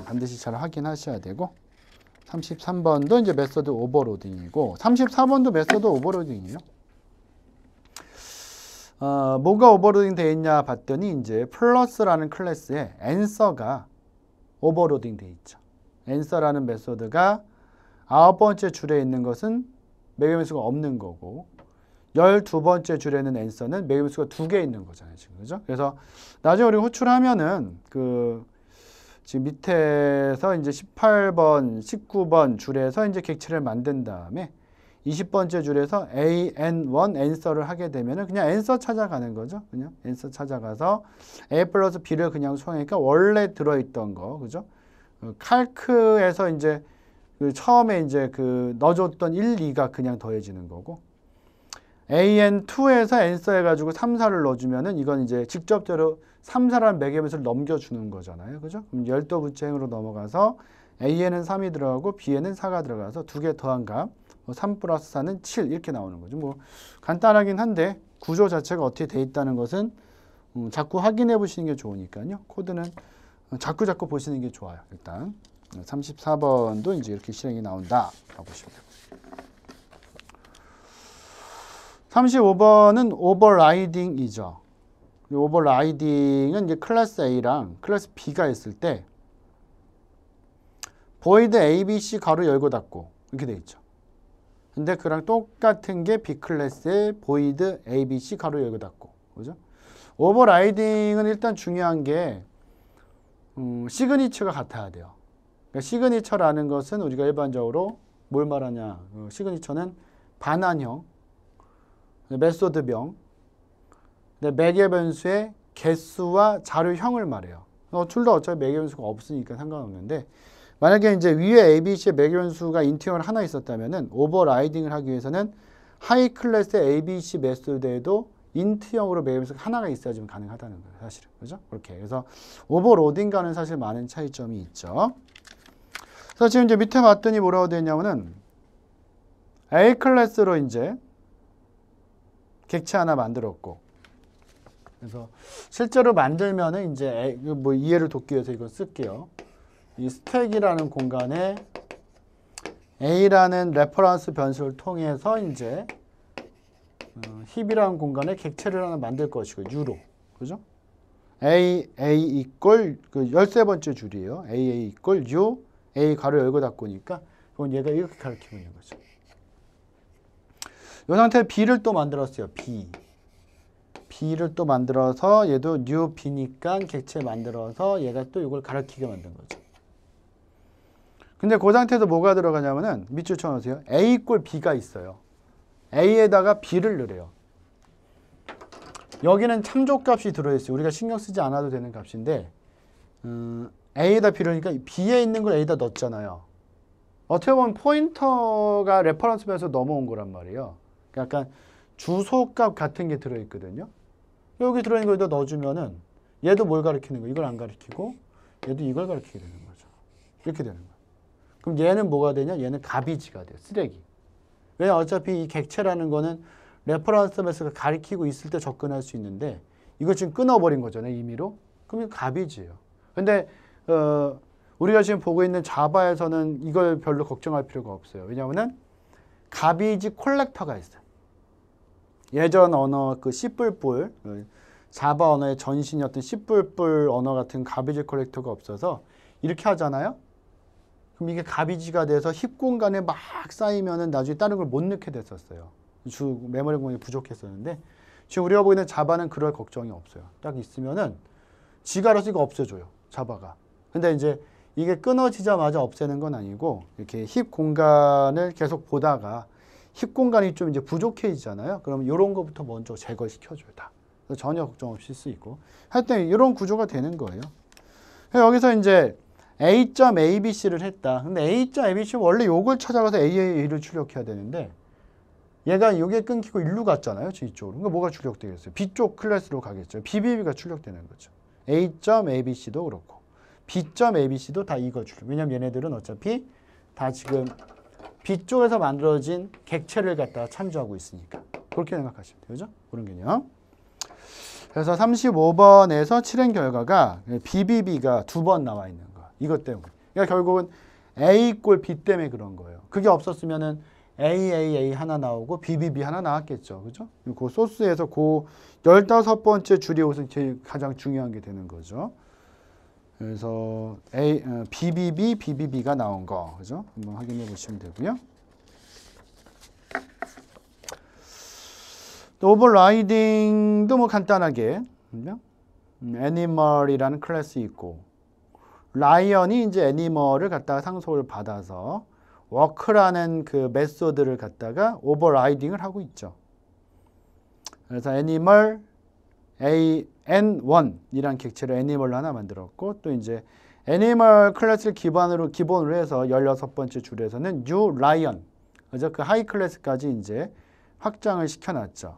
S1: 반드시 잘 확인하셔야 되고 33번도 이제 메소드 오버로딩이고 34번도 메소드 오버로딩이에요. 뭐가 오버로딩 되어 있냐 봤더니 이제 플러스라는 클래스에 answer가 오버로딩 되어 있죠. answer라는 메소드가 9번째 줄에 있는 것은 매개변수가 없는 거고 12번째 줄에는 answer는 매개변수가 2개 있는 거잖아요. 지금. 그죠? 그래서 나중에 우리가 호출하면은 지금 밑에서 이제 18번, 19번 줄에서 이제 객체를 만든 다음에 20번째 줄에서 AN1 answer를 하게 되면은 그냥 answer 찾아가는 거죠. 그냥 answer 찾아가서 A 플러스 B를 그냥 수행하니까 원래 들어있던 거, 그죠? 칼크에서 이제 처음에 이제 넣어줬던 1, 2가 그냥 더해지는 거고 AN2에서 answer 해가지고 3, 4를 넣어주면은 이건 이제 직접적으로 3, 4라는 매개변수를 넘겨주는 거잖아요. 그죠? 그럼 열도 부채행으로 넘어가서 A에는 3이 들어가고 B에는 4가 들어가서 2개 더한 값 3 플러스 4는 7 이렇게 나오는 거죠. 뭐 간단하긴 한데 구조 자체가 어떻게 돼 있다는 것은 자꾸 확인해 보시는 게 좋으니까요. 코드는 자꾸 보시는 게 좋아요. 일단 34번도 이제 이렇게 실행이 나온다 라고 보시면 돼요. 35번은 오버라이딩이죠. 오버라이딩은 이제 클래스 A랑 클래스 B가 있을 때 void ABC 가로 열고 닫고 이렇게 돼 있죠. 근데 그랑 똑같은 게 B 클래스의 void ABC 가로 열고 닫고. 그죠? 오버라이딩은 일단 중요한 게 시그니처가 같아야 돼요. 그러니까 시그니처라는 것은 우리가 일반적으로 뭘 말하냐? 시그니처는 반환형, 메소드명, 매개변수의 개수와 자료형을 말해요. 둘 다 어차피 매개변수가 없으니까 상관없는데 만약에 이제 위에 ABC의 매개변수가 인티어가 하나 있었다면은 오버라이딩을 하기 위해서는 하이 클래스의 ABC 메소드에도 인트형으로 매개변수가 하나가 있어야지 가능하다는 거예요, 사실은. 그죠? 그렇게. 그래서 오버로딩과는 사실 많은 차이점이 있죠. 그래서 지금 이제 밑에 봤더니 뭐라고 되어 있냐면은 A 클래스로 이제 객체 하나 만들었고 그래서 실제로 만들면은 이제 뭐 이해를 돕기 위해서 이걸 쓸게요. 이 스택이라는 공간에 A라는 레퍼런스 변수를 통해서 이제 힙이라는 공간에 객체를 하나 만들 것이고 U로. 그죠? A 이꼴 13번째 줄이에요. A 이꼴 U A 가로 열고 닫고니까 그건 얘가 이렇게 가르치고 있는 거죠. 이 상태에 B를 또 만들었어요. B를 또 만들어서 얘도 new B니까 객체 만들어서 얘가 또 이걸 가르치게 만든 거죠. 근데 그 상태에서 뭐가 들어가냐면은 밑줄 쳐놓으세요. A 이꼴 B가 있어요. A에다가 B를 넣으래요. 여기는 참조값이 들어있어요. 우리가 신경 쓰지 않아도 되는 값인데 A에다 B를 넣으니까 B에 있는 걸 A에다 넣었잖아요. 어떻게 보면 포인터가 레퍼런스 변에서 넘어온 거란 말이에요. 약간 주소값 같은 게 들어있거든요. 여기 들어있는 걸 여기다 넣어주면은 얘도 뭘 가리키는 거예요? 이걸 안 가리키고 얘도 이걸 가리키게 되는 거죠. 이렇게 되는 거예요. 그럼 얘는 뭐가 되냐? 얘는 가비지가 돼요. 쓰레기. 왜? 어차피 이 객체라는 거는 레퍼런스 메서가 가리키고 있을 때 접근할 수 있는데 이거 지금 끊어버린 거잖아요. 임의로. 그럼 이거 가비지예요. 근데 우리가 지금 보고 있는 자바에서는 이걸 별로 걱정할 필요가 없어요. 왜냐하면 가비지 콜렉터가 있어요. 예전 언어 C++, 자바 언어의 전신이었던 C++ 언어 같은 가비지 콜렉터가 없어서 이렇게 하잖아요. 그럼 이게 가비지가 돼서 힙 공간에 막 쌓이면은 나중에 다른 걸 못 넣게 됐었어요. 메모리 공간이 부족했었는데 지금 우리가 보이는 자바는 그럴 걱정이 없어요. 딱 있으면은 지가 알아서 이거 없애줘요. 자바가. 근데 이제 이게 끊어지자마자 없애는 건 아니고 이렇게 힙 공간을 계속 보다가 힙 공간이 좀 이제 부족해지잖아요. 그러면 이런 거부터 먼저 제거시켜줘요. 다. 그래서 전혀 걱정 없이 쓸 수 있고. 하여튼 이런 구조가 되는 거예요. 여기서 이제 A.ABC를 했다. 근데 A.ABC 원래 요걸 찾아가서 AA를 출력해야 되는데 얘가 요게 끊기고 일로 갔잖아요. G쪽으로. 그러니까 뭐가 출력되겠어요? B쪽 클래스로 가겠죠. BBB가 출력되는 거죠. A.ABC도 그렇고 B.ABC도 다 이거 출력. 왜냐면 얘네들은 어차피 다 지금 B쪽에서 만들어진 객체를 갖다가 참조하고 있으니까. 그렇게 생각하시면 돼요. 그죠? 그런 개념. 그래서 35번에서 칠한 결과가 BBB가 2번 나와 있는 거. 이것 때문에. 그러니까 결국은 A 꼴 B 때문에 그런 거예요. 그게 없었으면은 AAA 하나 나오고 BBB 하나 나왔겠죠. 그죠? 그 소스에서 그 15번째 줄이 여기서 제일 가장 중요한 게 되는 거죠. 그래서 BBB, BBB가 나온 거. 그죠? 한번 확인해 보시면 되고요. 오버라이딩도 뭐 간단하게 애니멀이라는 클래스 있고 라이언이 이제 애니멀을 갖다가 상속을 받아서 워크라는 그 메소드를 갖다가 오버라이딩을 하고 있죠. 그래서 애니멀 AN1이란 객체를 애니멀로 하나 만들었고 또 이제 애니멀 클래스를 기본으로 해서 16번째 줄에서는 뉴 라이언 그래서 그 하이 클래스까지 이제 확장을 시켜놨죠.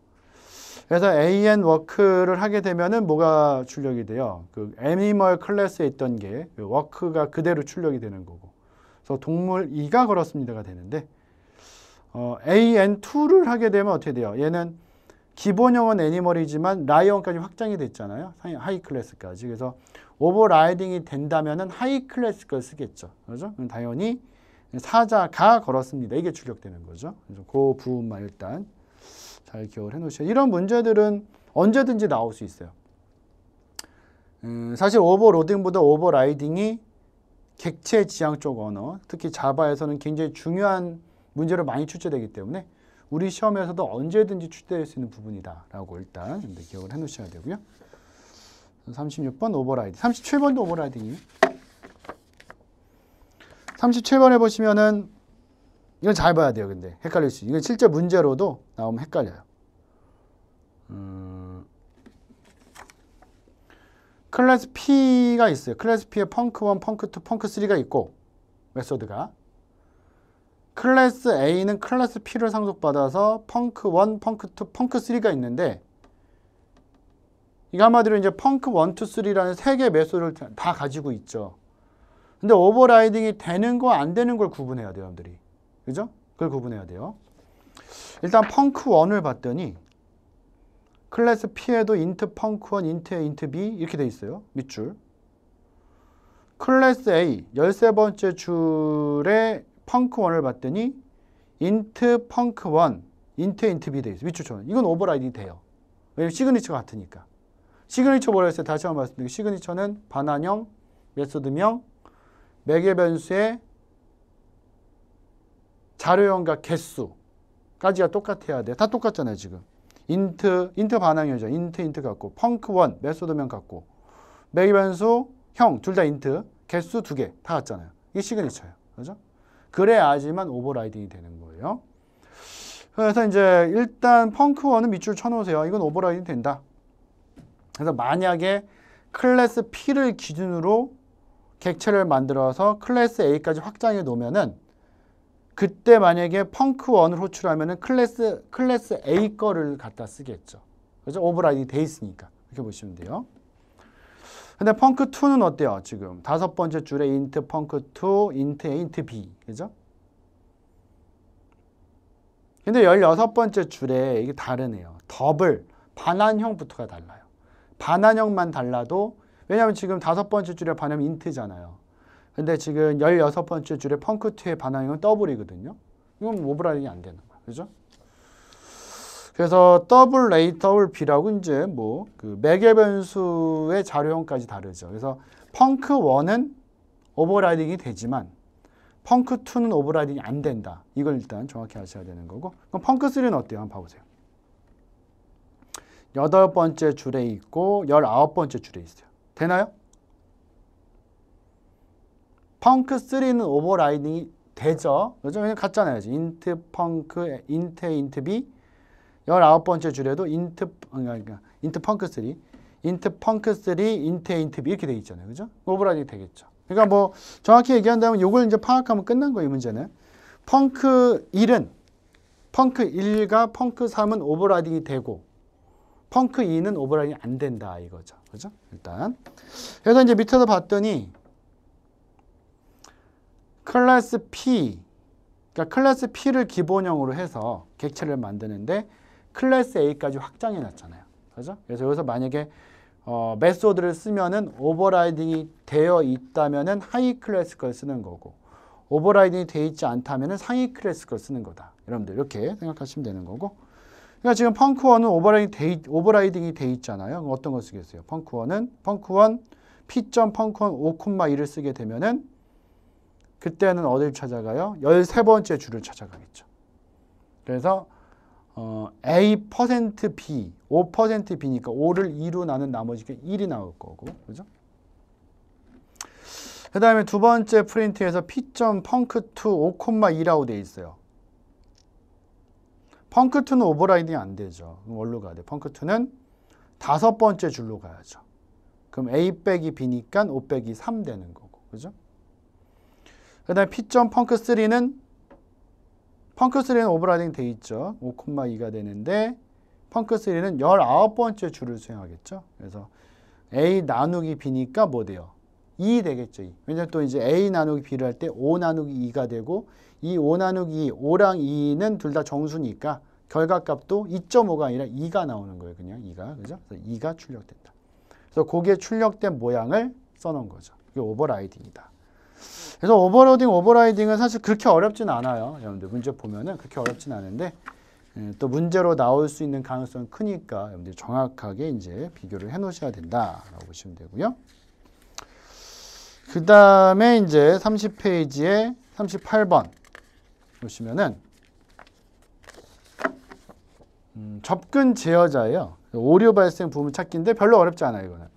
S1: 그래서 AN 워크를 하게 되면은 뭐가 출력이 돼요? 그 애니멀 클래스에 있던 게 그 워크가 그대로 출력이 되는 거고. 그래서 동물 2가 걸었습니다가 되는데 AN2를 하게 되면 어떻게 돼요? 얘는 기본형은 애니멀이지만 라이언까지 확장이 됐잖아요. 하이 클래스까지. 그래서 오버라이딩이 된다면은 하이 클래스 걸 쓰겠죠. 그렇죠? 그럼 당연히 사자가 걸었습니다. 이게 출력되는 거죠. 그래서 그 부분만 일단 잘 기억을 해놓으셔야. 이런 문제들은 언제든지 나올 수 있어요. 사실 오버로딩보다 오버라이딩이 객체 지향 쪽 언어, 특히 자바에서는 굉장히 중요한 문제로 많이 출제되기 때문에 우리 시험에서도 언제든지 출제될 수 있는 부분이다라고 일단 기억을 해놓으셔야 되고요. 36번 오버라이딩, 37번도 오버라이딩이에요. 37번에 보시면은 이건 잘 봐야 돼요. 근데 헷갈릴 수 있어요. 이건 실제 문제로도 나오면 헷갈려요. 클래스 P가 있어요. 클래스 P에 펑크1, 펑크2, 펑크3가 있고 메소드가 클래스 A는 클래스 P를 상속받아서 펑크1, 펑크2, 펑크3가 있는데 이거 한마디로 이제 펑크1, 2, 3라는 세 개의 메소드를 다 가지고 있죠. 근데 오버라이딩이 되는 거 안 되는 걸 구분해야 돼요, 여러분들이. 그죠? 그걸 구분해야 돼요. 일단 펑크1을 봤더니 클래스 P에도 인트 펑크1, 인트 A, 인트 B 이렇게 돼 있어요. 밑줄. 클래스 A 13번째 줄에 펑크1을 봤더니 인트 펑크1, 인트 A, 인트 B 돼 있어요. 밑줄처럼. 이건 오버라이딩이 돼요. 왜냐면 시그니처가 같으니까. 시그니처 뭐라 했어요? 다시 한번 말씀드리고 시그니처는 반환형, 메소드명, 매개 변수의 자료형과 개수까지가 똑같아야 돼요. 다 똑같잖아요, 지금. 인트 반항형이죠. 인트 같고, 펑크1, 메소드명 같고, 매개 변수, 형, 둘 다 인트, 개수 2개, 다 같잖아요. 이게 시그니처예요. 그죠? 그래야지만 오버라이딩이 되는 거예요. 그래서 이제 일단 펑크1은 밑줄 쳐놓으세요. 이건 오버라이딩 된다. 그래서 만약에 클래스 P를 기준으로 객체를 만들어서 클래스 A까지 확장해 놓으면은 그때 만약에 펑크1을 호출하면은 클래스 A 거를 갖다 쓰겠죠. 그죠? 오버라이딩이 돼 있으니까. 이렇게 보시면 돼요. 근데 펑크2는 어때요? 지금 5번째 줄에 인트 펑크2, 인트 A, 인트 B. 그죠? 근데 16번째 줄에 이게 다르네요. 더블, 반환형부터가 달라요. 반환형만 달라도 왜냐하면 지금 5번째 줄에 반환이 인트잖아요. 근데 지금 16번째 줄에 펑크2의 반환형은 더블이거든요. 이건 오버라이딩이 안 되는 거예요. 그죠? 그래서 더블 A, 더블 B라고 이제 뭐 그 매개 변수의 자료형까지 다르죠. 그래서 펑크1은 오버라이딩이 되지만 펑크2는 오버라이딩이 안 된다. 이걸 일단 정확히 아셔야 되는 거고. 그럼 펑크3는 어때요? 한번 봐보세요. 8번째 줄에 있고 19번째 줄에 있어요. 되나요? 펑크3는 오버라이딩이 되죠. 그죠? 왜냐면 같잖아요. int 펑크, int int b 19번째 줄에도 int 펑크3, int 펑크3, int int b 이렇게 돼 있잖아요. 그죠? 오버라이딩이 되겠죠. 그러니까 뭐 정확히 얘기한다면 이걸 이제 파악하면 끝난 거예요, 이 문제는. 펑크 1은 펑크 1과 펑크 3은 오버라이딩이 되고 펑크 2는 오버라이딩이 안 된다 이거죠. 그죠? 일단. 그래서 이제 밑에서 봤더니 클래스 P, 그러니까 클래스 P를 기본형으로 해서 객체를 만드는데 클래스 A까지 확장해 놨잖아요. 그죠? 그래서 여기서 만약에 메소드를 쓰면은 오버라이딩이 되어 있다면은 하이 클래스 걸 쓰는 거고 오버라이딩이 되어 있지 않다면은 상위 클래스 걸 쓰는 거다. 여러분들 이렇게 생각하시면 되는 거고. 그러니까 지금 펑크1은 오버라이딩이 돼 있잖아요. 그럼 어떤 거 쓰겠어요? 펑크1 P.펑크1 5,2를 쓰게 되면은 그때는 어디를 찾아가요? 13번째 줄을 찾아가겠죠. 그래서 A%B, 5%B니까 5를 2로 나눈 나머지가 1이 나올 거고. 그죠? 그 다음에 두 번째 프린트에서 P.펑크2 5,2라고 돼 있어요. 펑크2는 오버라이딩이 안 되죠. 그럼 어디로 가야 돼? 펑크2는 5번째 줄로 가야죠. 그럼 A 빼기 B니까 5 빼기 3 되는 거고. 그죠? 그 다음에 P.펑크3는 오버라이딩 돼 있죠. 5,2가 되는데 펑크3는 19번째 줄을 수행하겠죠. 그래서 A 나누기 B니까 뭐 돼요? 2 되겠죠. 2. 왜냐면 또 이제 A 나누기 B를 할 때 5 나누기 2가 되고 이 5 나누기 2, 5랑 2는 둘 다 정수니까 결과값도 2.5가 아니라 2가 나오는 거예요. 그냥 2가. 그죠? 그래서 2가 출력된다. 그래서 거기에 출력된 모양을 써놓은 거죠. 이게 오버라이딩이다. 그래서 오버라이딩은 사실 그렇게 어렵진 않아요. 여러분들 문제 보면은 그렇게 어렵진 않은데 또 문제로 나올 수 있는 가능성이 크니까 여러분들이 정확하게 이제 비교를 해 놓으셔야 된다라고 보시면 되고요. 그 다음에 이제 30페이지에 38번 보시면은 접근 제어자예요. 오류 발생 부분 찾기인데 별로 어렵지 않아요, 이거는.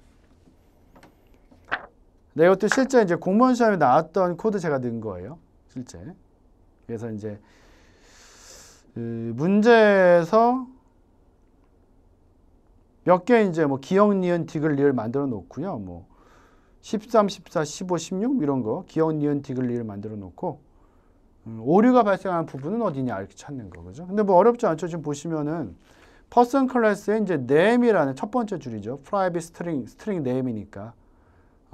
S1: 네, 이것도 실제 이제 공무원 시험에 나왔던 코드 제가 넣은 거예요, 실제. 그래서 이제 문제에서 몇 개 이제 뭐 기역, 니은, 디귿, 리을 만들어 놓고요. 뭐 13, 14, 15, 16 이런 거 기역, 니은, 디귿, 리을 만들어 놓고 오류가 발생하는 부분은 어디냐 이렇게 찾는 거, 그죠? 근데 뭐 어렵지 않죠. 지금 보시면은 퍼슨 클래스에 이제 name이라는 첫 번째 줄이죠. private string name이니까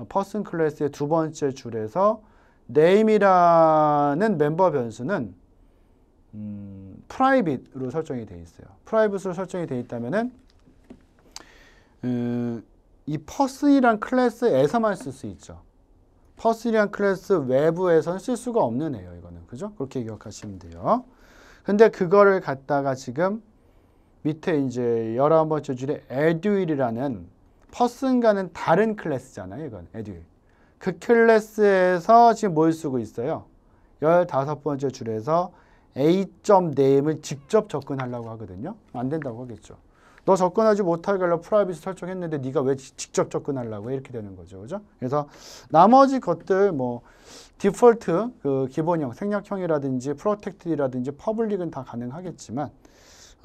S1: 퍼슨 클래스의 두 번째 줄에서 name이라는 멤버 변수는 private로 설정이 되어 있어요. private로 설정이 되어 있다면은 이 person이란 클래스에서만 쓸 수 있죠. person이란 클래스 외부에서는 쓸 수가 없는 애예요, 이거는. 그죠? 그렇게 기억하시면 돼요. 근데 그거를 갖다가 지금 밑에 이제 11번째 줄에 edu일이라는 person과는 다른 클래스잖아요, 이건. eduil. 그 클래스에서 지금 뭘 쓰고 있어요? 15번째 줄에서 a.name을 직접 접근하려고 하거든요. 안 된다고 하겠죠. 너 접근하지 못하게 하려고 프라이빗 설정했는데 네가 왜 직접 접근하려고 해? 이렇게 되는 거죠. 그죠? 그래서 나머지 것들 뭐 디폴트 그 기본형 생략형이라든지 프로텍트라든지 퍼블릭은 다 가능하겠지만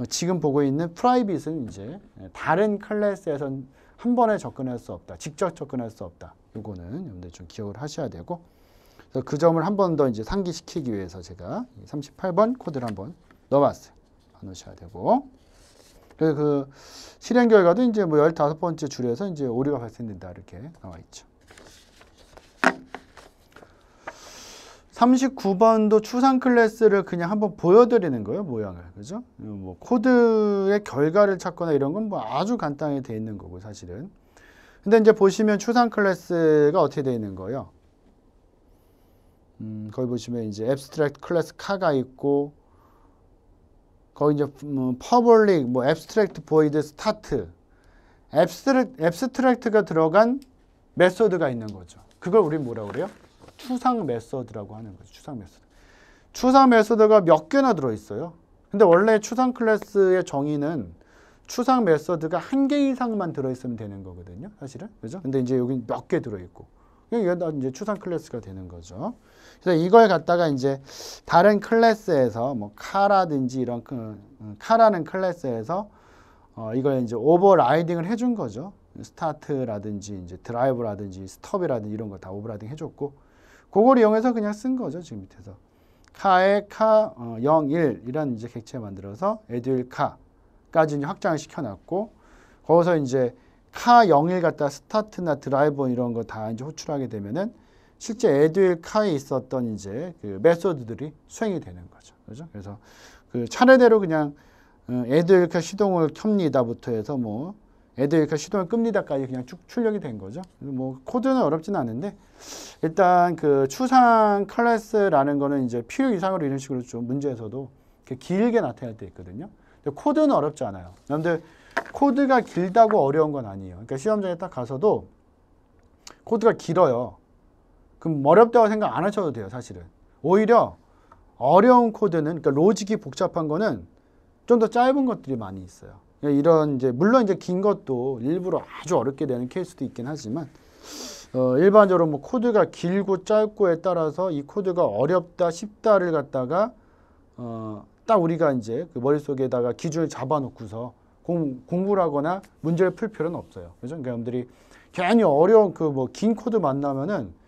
S1: 지금 보고 있는 프라이빗은 이제 다른 클래스에선 한 번에 접근할 수 없다. 직접 접근할 수 없다. 요거는 여러분들 좀 기억을 하셔야 되고 그래서 그 점을 한 번 더 이제 상기시키기 위해서 제가 38번 코드를 한번 넣어봤어요. 넣으셔야 되고 그래서 그 실행 결과도 이제 뭐 15번째 줄에서 이제 오류가 발생된다 이렇게 나와 있죠. 39번도 추상 클래스를 그냥 한번 보여드리는 거예요, 모양을. 그죠? 뭐 코드의 결과를 찾거나 이런 건 뭐 아주 간단하게 돼 있는 거고, 사실은. 근데 이제 보시면 추상 클래스가 어떻게 돼 있는 거예요? 거기 보시면 이제 abstract 클래스 카가 있고, 거기 이제 public, 뭐 abstract void start, abstract가 들어간 메소드가 있는 거죠. 그걸 우리 뭐라고 그래요? 추상 메소드라고 하는 거죠. 추상 메소드. 추상 메소드가 몇 개나 들어있어요. 근데 원래 추상 클래스의 정의는 추상 메소드가 한 개 이상만 들어있으면 되는 거거든요, 사실은. 그죠? 근데 이제 여기 몇 개 들어있고. 이게 다 이제 추상 클래스가 되는 거죠. 그래서 이걸 갖다가 이제 다른 클래스에서 뭐 카라든지 이런 카라는 클래스에서 이걸 이제 오버라이딩을 해준 거죠. 스타트라든지 이제 드라이브라든지 스톱이라든지 이런 거 다 오버라이딩 해줬고, 그걸 이용해서 그냥 쓴 거죠, 지금 밑에서. 카에 카 0, 1 이런 이제 객체 만들어서 에듀일 카까지 이제 확장을 시켜놨고, 거기서 이제 카 01 갖다 스타트나 드라이버 이런 거 다 이제 호출하게 되면은 실제 에듀일 카에 있었던 이제 그 메소드들이 수행이 되는 거죠. 그죠? 그래서 그 차례대로 그냥 에듀일 카 시동을 켭니다부터 해서 뭐 에듀일 카 시동을 끕니다까지 그냥 쭉 출력이 된 거죠. 뭐 코드는 어렵진 않은데 일단 그 추상 클래스라는 거는 이제 필요 이상으로 이런 식으로 좀 문제에서도 이렇게 길게 나타날 때 있거든요. 근데 코드는 어렵지 않아요. 여러분들 코드가 길다고 어려운 건 아니에요. 그러니까 시험장에 딱 가서도 코드가 길어요. 그럼 어렵다고 생각 안 하셔도 돼요, 사실은. 오히려 어려운 코드는, 그러니까 로직이 복잡한 거는 좀 더 짧은 것들이 많이 있어요. 이런 이제 물론 이제 긴 것도 일부러 아주 어렵게 되는 케이스도 있긴 하지만 일반적으로 뭐 코드가 길고 짧고에 따라서 이 코드가 어렵다, 쉽다를 갖다가 딱 우리가 이제 그 머릿속에다가 기준을 잡아놓고서 공부를 하거나 문제를 풀 필요는 없어요. 그죠? 그러니까 여러분들이 괜히 어려운 그 뭐 긴 코드 만나면은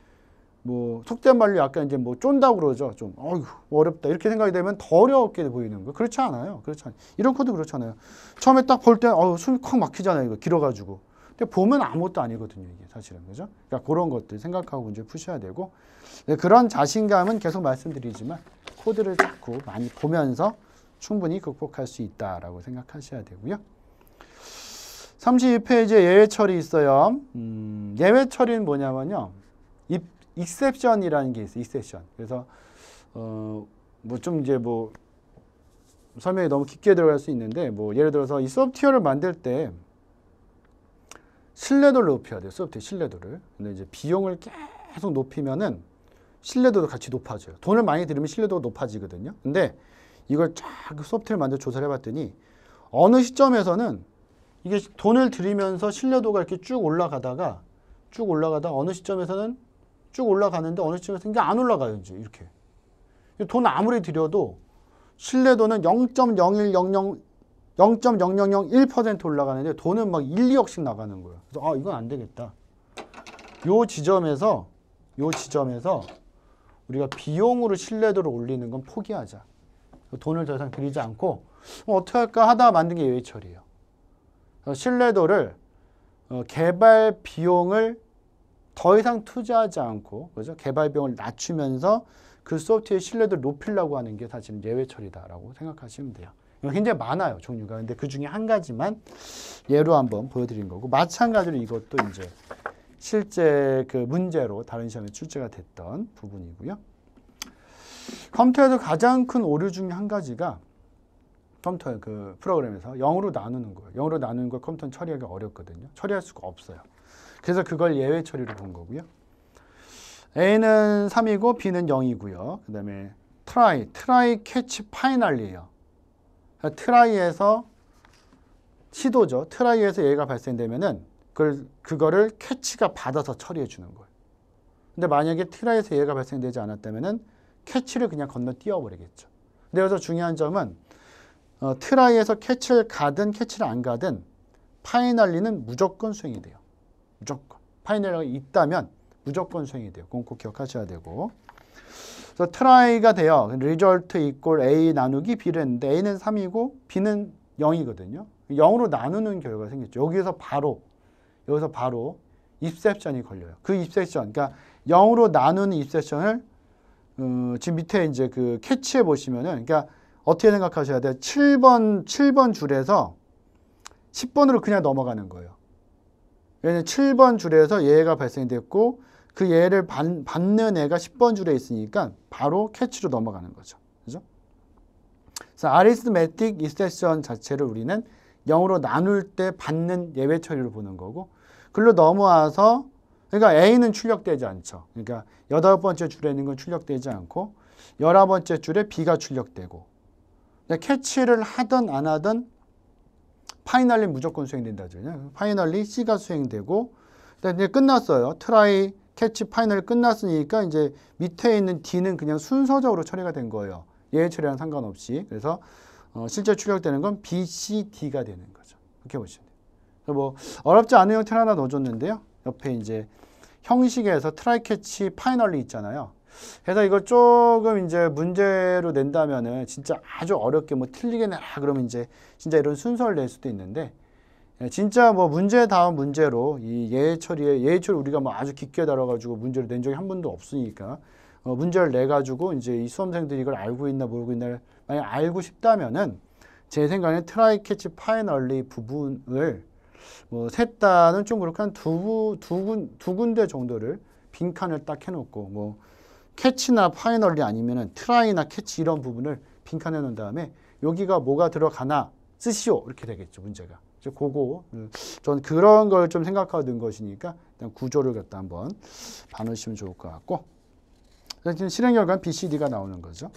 S1: 뭐 속된 말로 약간 이제 뭐 쫀다고 그러죠. 좀 어휴 어렵다 이렇게 생각이 되면 더 어렵게 보이는 거예요. 그렇지 않아요. 그렇지 않아요. 이런 코드 그렇잖아요. 처음에 딱 볼 때 숨이 콱 막히잖아요. 이거 길어가지고. 근데 보면 아무것도 아니거든요. 이게 사실은. 그죠? 그러니까 그런 것들 생각하고 문제 푸셔야 되고, 네, 그런 자신감은 계속 말씀드리지만 코드를 자꾸 많이 보면서 충분히 극복할 수 있다라고 생각하셔야 되고요. 32페이지에 예외 처리 있어요. 예외 처리는 뭐냐면요. 익셉션이라는 게 있어요. 익셉션. 그래서 뭐 좀 이제 뭐 설명이 너무 깊게 들어갈 수 있는데, 뭐 예를 들어서 이 소프트웨어를 만들 때 신뢰도를 높여야 돼요. 소프트웨어 신뢰도를. 근데 이제 비용을 계속 높이면은 신뢰도도 같이 높아져요. 돈을 많이 들이면 신뢰도가 높아지거든요. 근데 이걸 쫙 소프트웨어를 만들어 조사를 해봤더니 어느 시점에서는 이게 돈을 들이면서 신뢰도가 이렇게 쭉 올라가다가 어느 시점에서는 쭉 올라가는데 어느 시점에서는 이게 안 올라가요. 이제 이렇게. 돈 아무리 들여도 신뢰도는 0.00001% 올라가는데 돈은 막 1, 2억씩 나가는 거예요. 그래서 이건 안 되겠다. 요 지점에서 우리가 비용으로 신뢰도를 올리는 건 포기하자. 돈을 더 이상 들이지 않고 어떻게 할까 하다가 만든 게 예외 처리예요. 신뢰도를 개발 비용을 더 이상 투자하지 않고, 그죠? 개발 비용을 낮추면서 그 소프트웨어의 신뢰도를 높이려고 하는 게 사실은 예외 처리다라고 생각하시면 돼요. 굉장히 많아요, 종류가. 근데 그 중에 한 가지만 예로 한번 보여드린 거고, 마찬가지로 이것도 이제 실제 그 문제로 다른 시험에 출제가 됐던 부분이고요. 컴퓨터에서 가장 큰 오류 중에 한 가지가 컴퓨터 그 프로그램에서 0으로 나누는 거예요. 0으로 나누는 걸 컴퓨터는 처리하기가 어렵거든요. 처리할 수가 없어요. 그래서 그걸 예외 처리로 본 거고요. A는 3이고 B는 0이고요. 그 다음에 트라이 캐치 파이널리에요. 트라이에서 시도죠. 트라이에서 예가 발생되면은 그거를 캐치가 받아서 처리해 주는 거예요. 근데 만약에 트라이에서 예가 발생되지 않았다면은 캐치를 그냥 건너뛰어 버리겠죠. 근데 여기서 중요한 점은 트라이에서 캐치를 가든 캐치를 안 가든 파이널리는 무조건 수행이 돼요. 무조건. 파이널리가 있다면 무조건 수행이 돼요. 그건 꼭 기억하셔야 되고. 그래서 트라이가 돼요. result equal A 나누기 B를 했는데 A는 3이고 B는 0이거든요. 0으로 나누는 결과가 생겼죠. 여기서 바로 입셉션이 걸려요. 그 입셉션, 그러니까 0으로 나누는 입셉션을 지금 밑에 이제 그 캐치해 보시면은, 그러니까 어떻게 생각하셔야 돼요? 7번 줄에서 10번으로 그냥 넘어가는 거예요. 왜냐면 7번 줄에서 예가 발생됐고 그 예를 받는 애가 10번 줄에 있으니까 바로 캐치로 넘어가는 거죠. 그죠? 그래서 arithmetic exception 자체를 우리는 0으로 나눌 때 받는 예외 처리로 보는 거고, 글로 넘어와서 그러니까 A는 출력되지 않죠. 그러니까 8번째 줄에 있는 건 출력되지 않고 11번째 줄에 B가 출력되고, 캐치를 하든 안 하든 파이널리 무조건 수행된다죠. 파이널리 C가 수행되고, 이제 끝났어요. 트라이, 캐치, 파이널 끝났으니까 이제 밑에 있는 D는 그냥 순서적으로 처리가 된 거예요. 예외 처리랑 상관없이. 그래서 실제 출력되는 건 B, C, D가 되는 거죠. 이렇게 보시면 돼요. 그래서 뭐 어렵지 않은 형태를 하나 넣어줬는데요. 옆에 이제 형식에서 트라이, 캐치, 파이널리 있잖아요. 그래서 이걸 조금 이제 문제로 낸다면은 진짜 아주 어렵게 뭐 틀리게 내라 그러면 이제 진짜 이런 순서를 낼 수도 있는데, 진짜 뭐 문제 다음 문제로 이 예외 처리 우리가 뭐 아주 깊게 다뤄가지고 문제를 낸 적이 한 번도 없으니까 문제를 내 가지고 이제 이 수험생들이 이걸 알고 있나 모르고 있나 만약 알고 싶다면은 제 생각에는 트라이, 캐치, 파이널리 부분을 뭐 셋 다는 좀 그렇고 한 두 군데 정도를 빈칸을 딱 해놓고 뭐 캐치나 파이널리 아니면은 트라이나 캐치 이런 부분을 빈칸해 놓은 다음에 여기가 뭐가 들어가나 쓰시오 이렇게 되겠죠 문제가. 그거 전 그런 걸 좀 생각하고 든 것이니까 일단 구조를 갖다 한번 봐놓으시면 좋을 것 같고, 지금 실행 결과는 BCD가 나오는 거죠.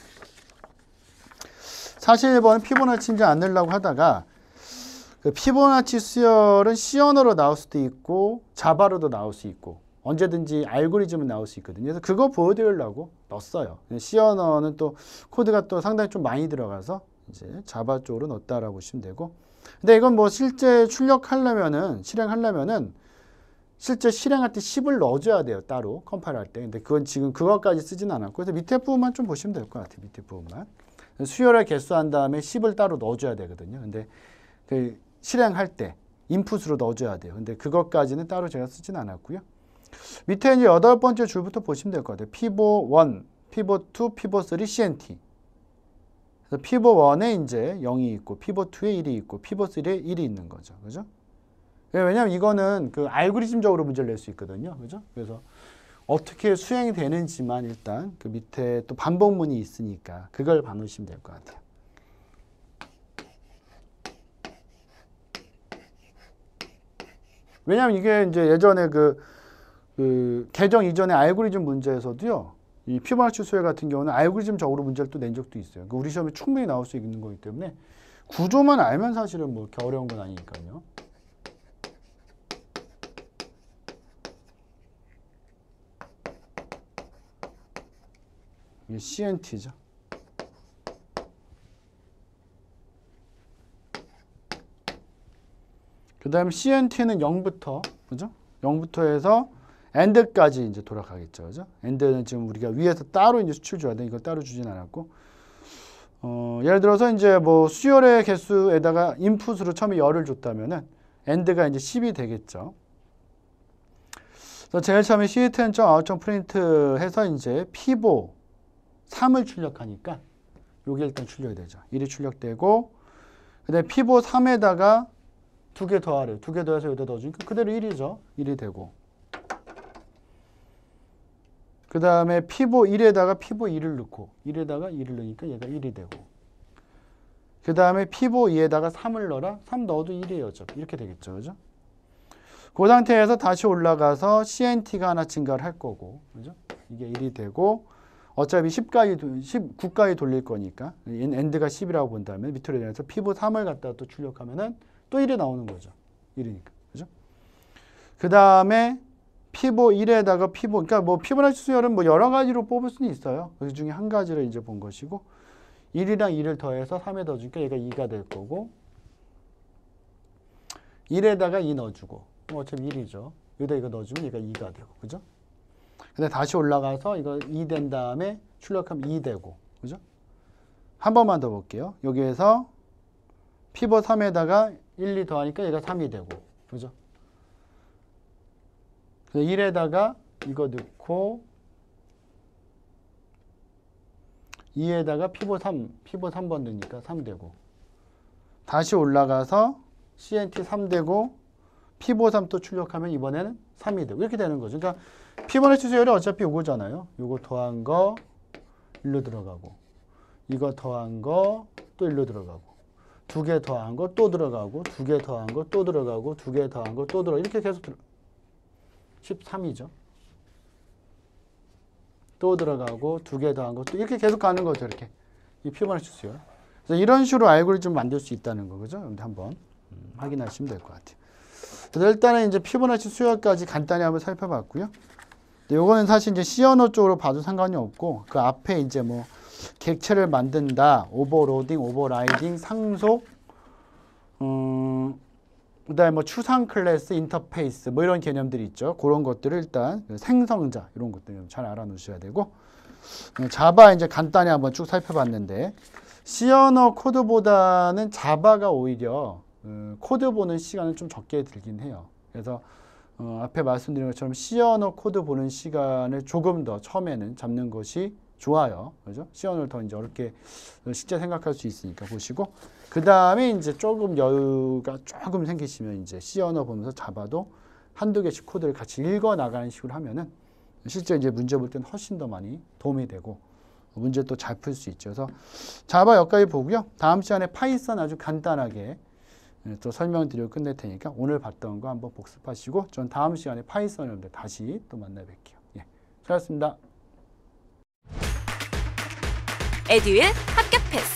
S1: 41번 피보나치 이제 안 넣으려고 하다가 그 피보나치 수열은 C 언어로 나올 수도 있고 자바로도 나올 수 있고 언제든지 알고리즘은 나올 수 있거든요. 그래서 그거 보여드리려고 넣었어요. C 언어는 또 코드가 또 상당히 좀 많이 들어가서 이제 자바 쪽으로 넣었다라고 보시면 되고, 근데 이건 뭐 실제 출력하려면은 실행하려면은 실제 실행할 때 10을 넣어줘야 돼요. 따로 컴파일 할 때. 근데 그건 지금 그것까지 쓰진 않았고, 그래서 밑에 부분만 좀 보시면 될 것 같아요. 밑에 부분만. 수열을 개수한 다음에 10을 따로 넣어줘야 되거든요. 근데 그 실행할 때 인풋으로 넣어줘야 돼요. 근데 그것까지는 따로 제가 쓰진 않았고요. 밑에 이제 8번째 줄부터 보시면 될 것 같아요. 피보 1, 피보 2, 피보 3, CNT. 그래서 피보 1에 이제 0이 있고, 피보 2에 1이 있고, 피보 3에 1이 있는 거죠. 그죠? 왜냐하면 이거는 그 알고리즘적으로 문제를 낼 수 있거든요. 그죠? 그래서 어떻게 수행이 되는지만 일단 그 밑에 또 반복문이 있으니까 그걸 봐놓으시면 될 것 같아요. 왜냐하면 이게 이제 예전에 그 개정 이전의 알고리즘 문제에서도요, 이 피보나치 수열 같은 경우는 알고리즘적으로 문제를 또 낸 적도 있어요. 그러니까 우리 시험에 충분히 나올 수 있는 거기 때문에 구조만 알면 사실은 뭐 이렇게 어려운 건 아니니까요. 이게 CNT죠. 그 다음에 CNT는 0부터, 그죠? 0부터 해서 AND까지 이제 돌아가겠죠. 그죠? AND는 지금 우리가 위에서 따로 이제 수출 줘야 돼. 이걸 따로 주진 않았고. 예를 들어서 이제 뭐 수열의 개수에다가 인풋으로 처음에 열을 줬다면은 AND가 이제 10이 되겠죠. 그래서 제일 처음에 C10.out.print 해서 이제 피보 3을 출력하니까 요게 일단 출력이 되죠. 1이 출력되고, 그 다음에 피보 3에다가 2개 더하래요. 2개 더해서 여기다 넣어주니까 그대로 1이죠. 1이 되고. 그 다음에 피보 1에다가 피보 2를 넣고 1에다가 2를 넣으니까 얘가 1이 되고, 그 다음에 피보 2에다가 3을 넣어라. 3 넣어도 1이에요. 이렇게 되겠죠. 그죠? 그 상태에서 다시 올라가서 CNT가 하나 증가를 할 거고, 그죠? 이게 1이 되고, 어차피 9까지 돌릴 거니까 AND가 10이라고 본다면 밑으로 내려서 피보 3을 갖다 또 출력하면은 또 1이 나오는 거죠. 1이니까. 그죠? 그 다음에 피보 1에다가 피보, 그러니까 뭐 피보나치 수열은 뭐 여러 가지로 뽑을 수는 있어요. 그 중에 한 가지를 이제 본 것이고, 1이랑 2를 더해서 3에 넣어주니까 얘가 2가 될 거고, 1에다가 2 넣어주고, 어차피 1이죠. 여기다 이거 넣어주면 얘가 2가 되고, 그죠? 근데 다시 올라가서 이거 2 된 다음에 출력하면 2 되고, 그죠? 한 번만 더 볼게요. 여기에서 피보 3에다가 1, 2 더하니까 얘가 3이 되고, 그죠? 1에다가 이거 넣고 2에다가 피보 3번 넣으니까 3 되고, 다시 올라가서 CNT 3 되고, 피보 3 또 출력하면 이번에는 3이 되고, 이렇게 되는 거죠. 그러니까 피보나치 수열이 어차피 요거잖아요. 요거 더한 거 1로 들어가고, 이거 더한 거 또 1로 들어가고, 2개 더한 거 또 들어가고, 2개 더한 거 또 들어가고, 2개 더한 거 또 들어가고, 이렇게 계속 13이죠. 또 들어가고, 2개 더한 거 또 이렇게 계속 가는 거죠. 이렇게 이 피보나치 수열. 그래서 이런 식으로 알고리즘 만들 수 있다는 거, 그죠? 근데 한번 확인하시면 될 것 같아요. 그래서 일단은 이제 피보나치 수열까지 간단히 한번 살펴봤고요. 요거는 사실 이제 C 언어 쪽으로 봐도 상관이 없고 그 앞에 이제 뭐 객체를 만든다, 오버로딩, 오버라이딩, 상속, 그다음에 뭐 추상 클래스, 인터페이스 뭐 이런 개념들이 있죠. 그런 것들을 일단 생성자 이런 것들 잘 알아놓으셔야 되고 자바 이제 간단히 한번 쭉 살펴봤는데 C 언어 코드보다는 자바가 오히려 코드 보는 시간은 좀 적게 들긴 해요. 그래서 앞에 말씀드린 것처럼 C 언어 코드 보는 시간을 조금 더 처음에는 잡는 것이 좋아요. 그죠? C 언어를 더 이제 어렵게 실제 생각할 수 있으니까 보시고 그 다음에 이제 조금 여유가 조금 생기시면 이제 C 언어 보면서 자바도 한두 개씩 코드를 같이 읽어 나가는 식으로 하면은 실제 이제 문제 볼 때는 훨씬 더 많이 도움이 되고 문제 또 잘 풀 수 있죠. 그래서 자바 여기까지 보고요. 다음 시간에 파이썬 아주 간단하게 또 설명드리고 끝낼 테니까 오늘 봤던 거 한번 복습하시고 전 다음 시간에 파이썬을 다시 또 만나 뵐게요. 예, 수고하셨습니다.
S2: 에듀윌 합격 패스.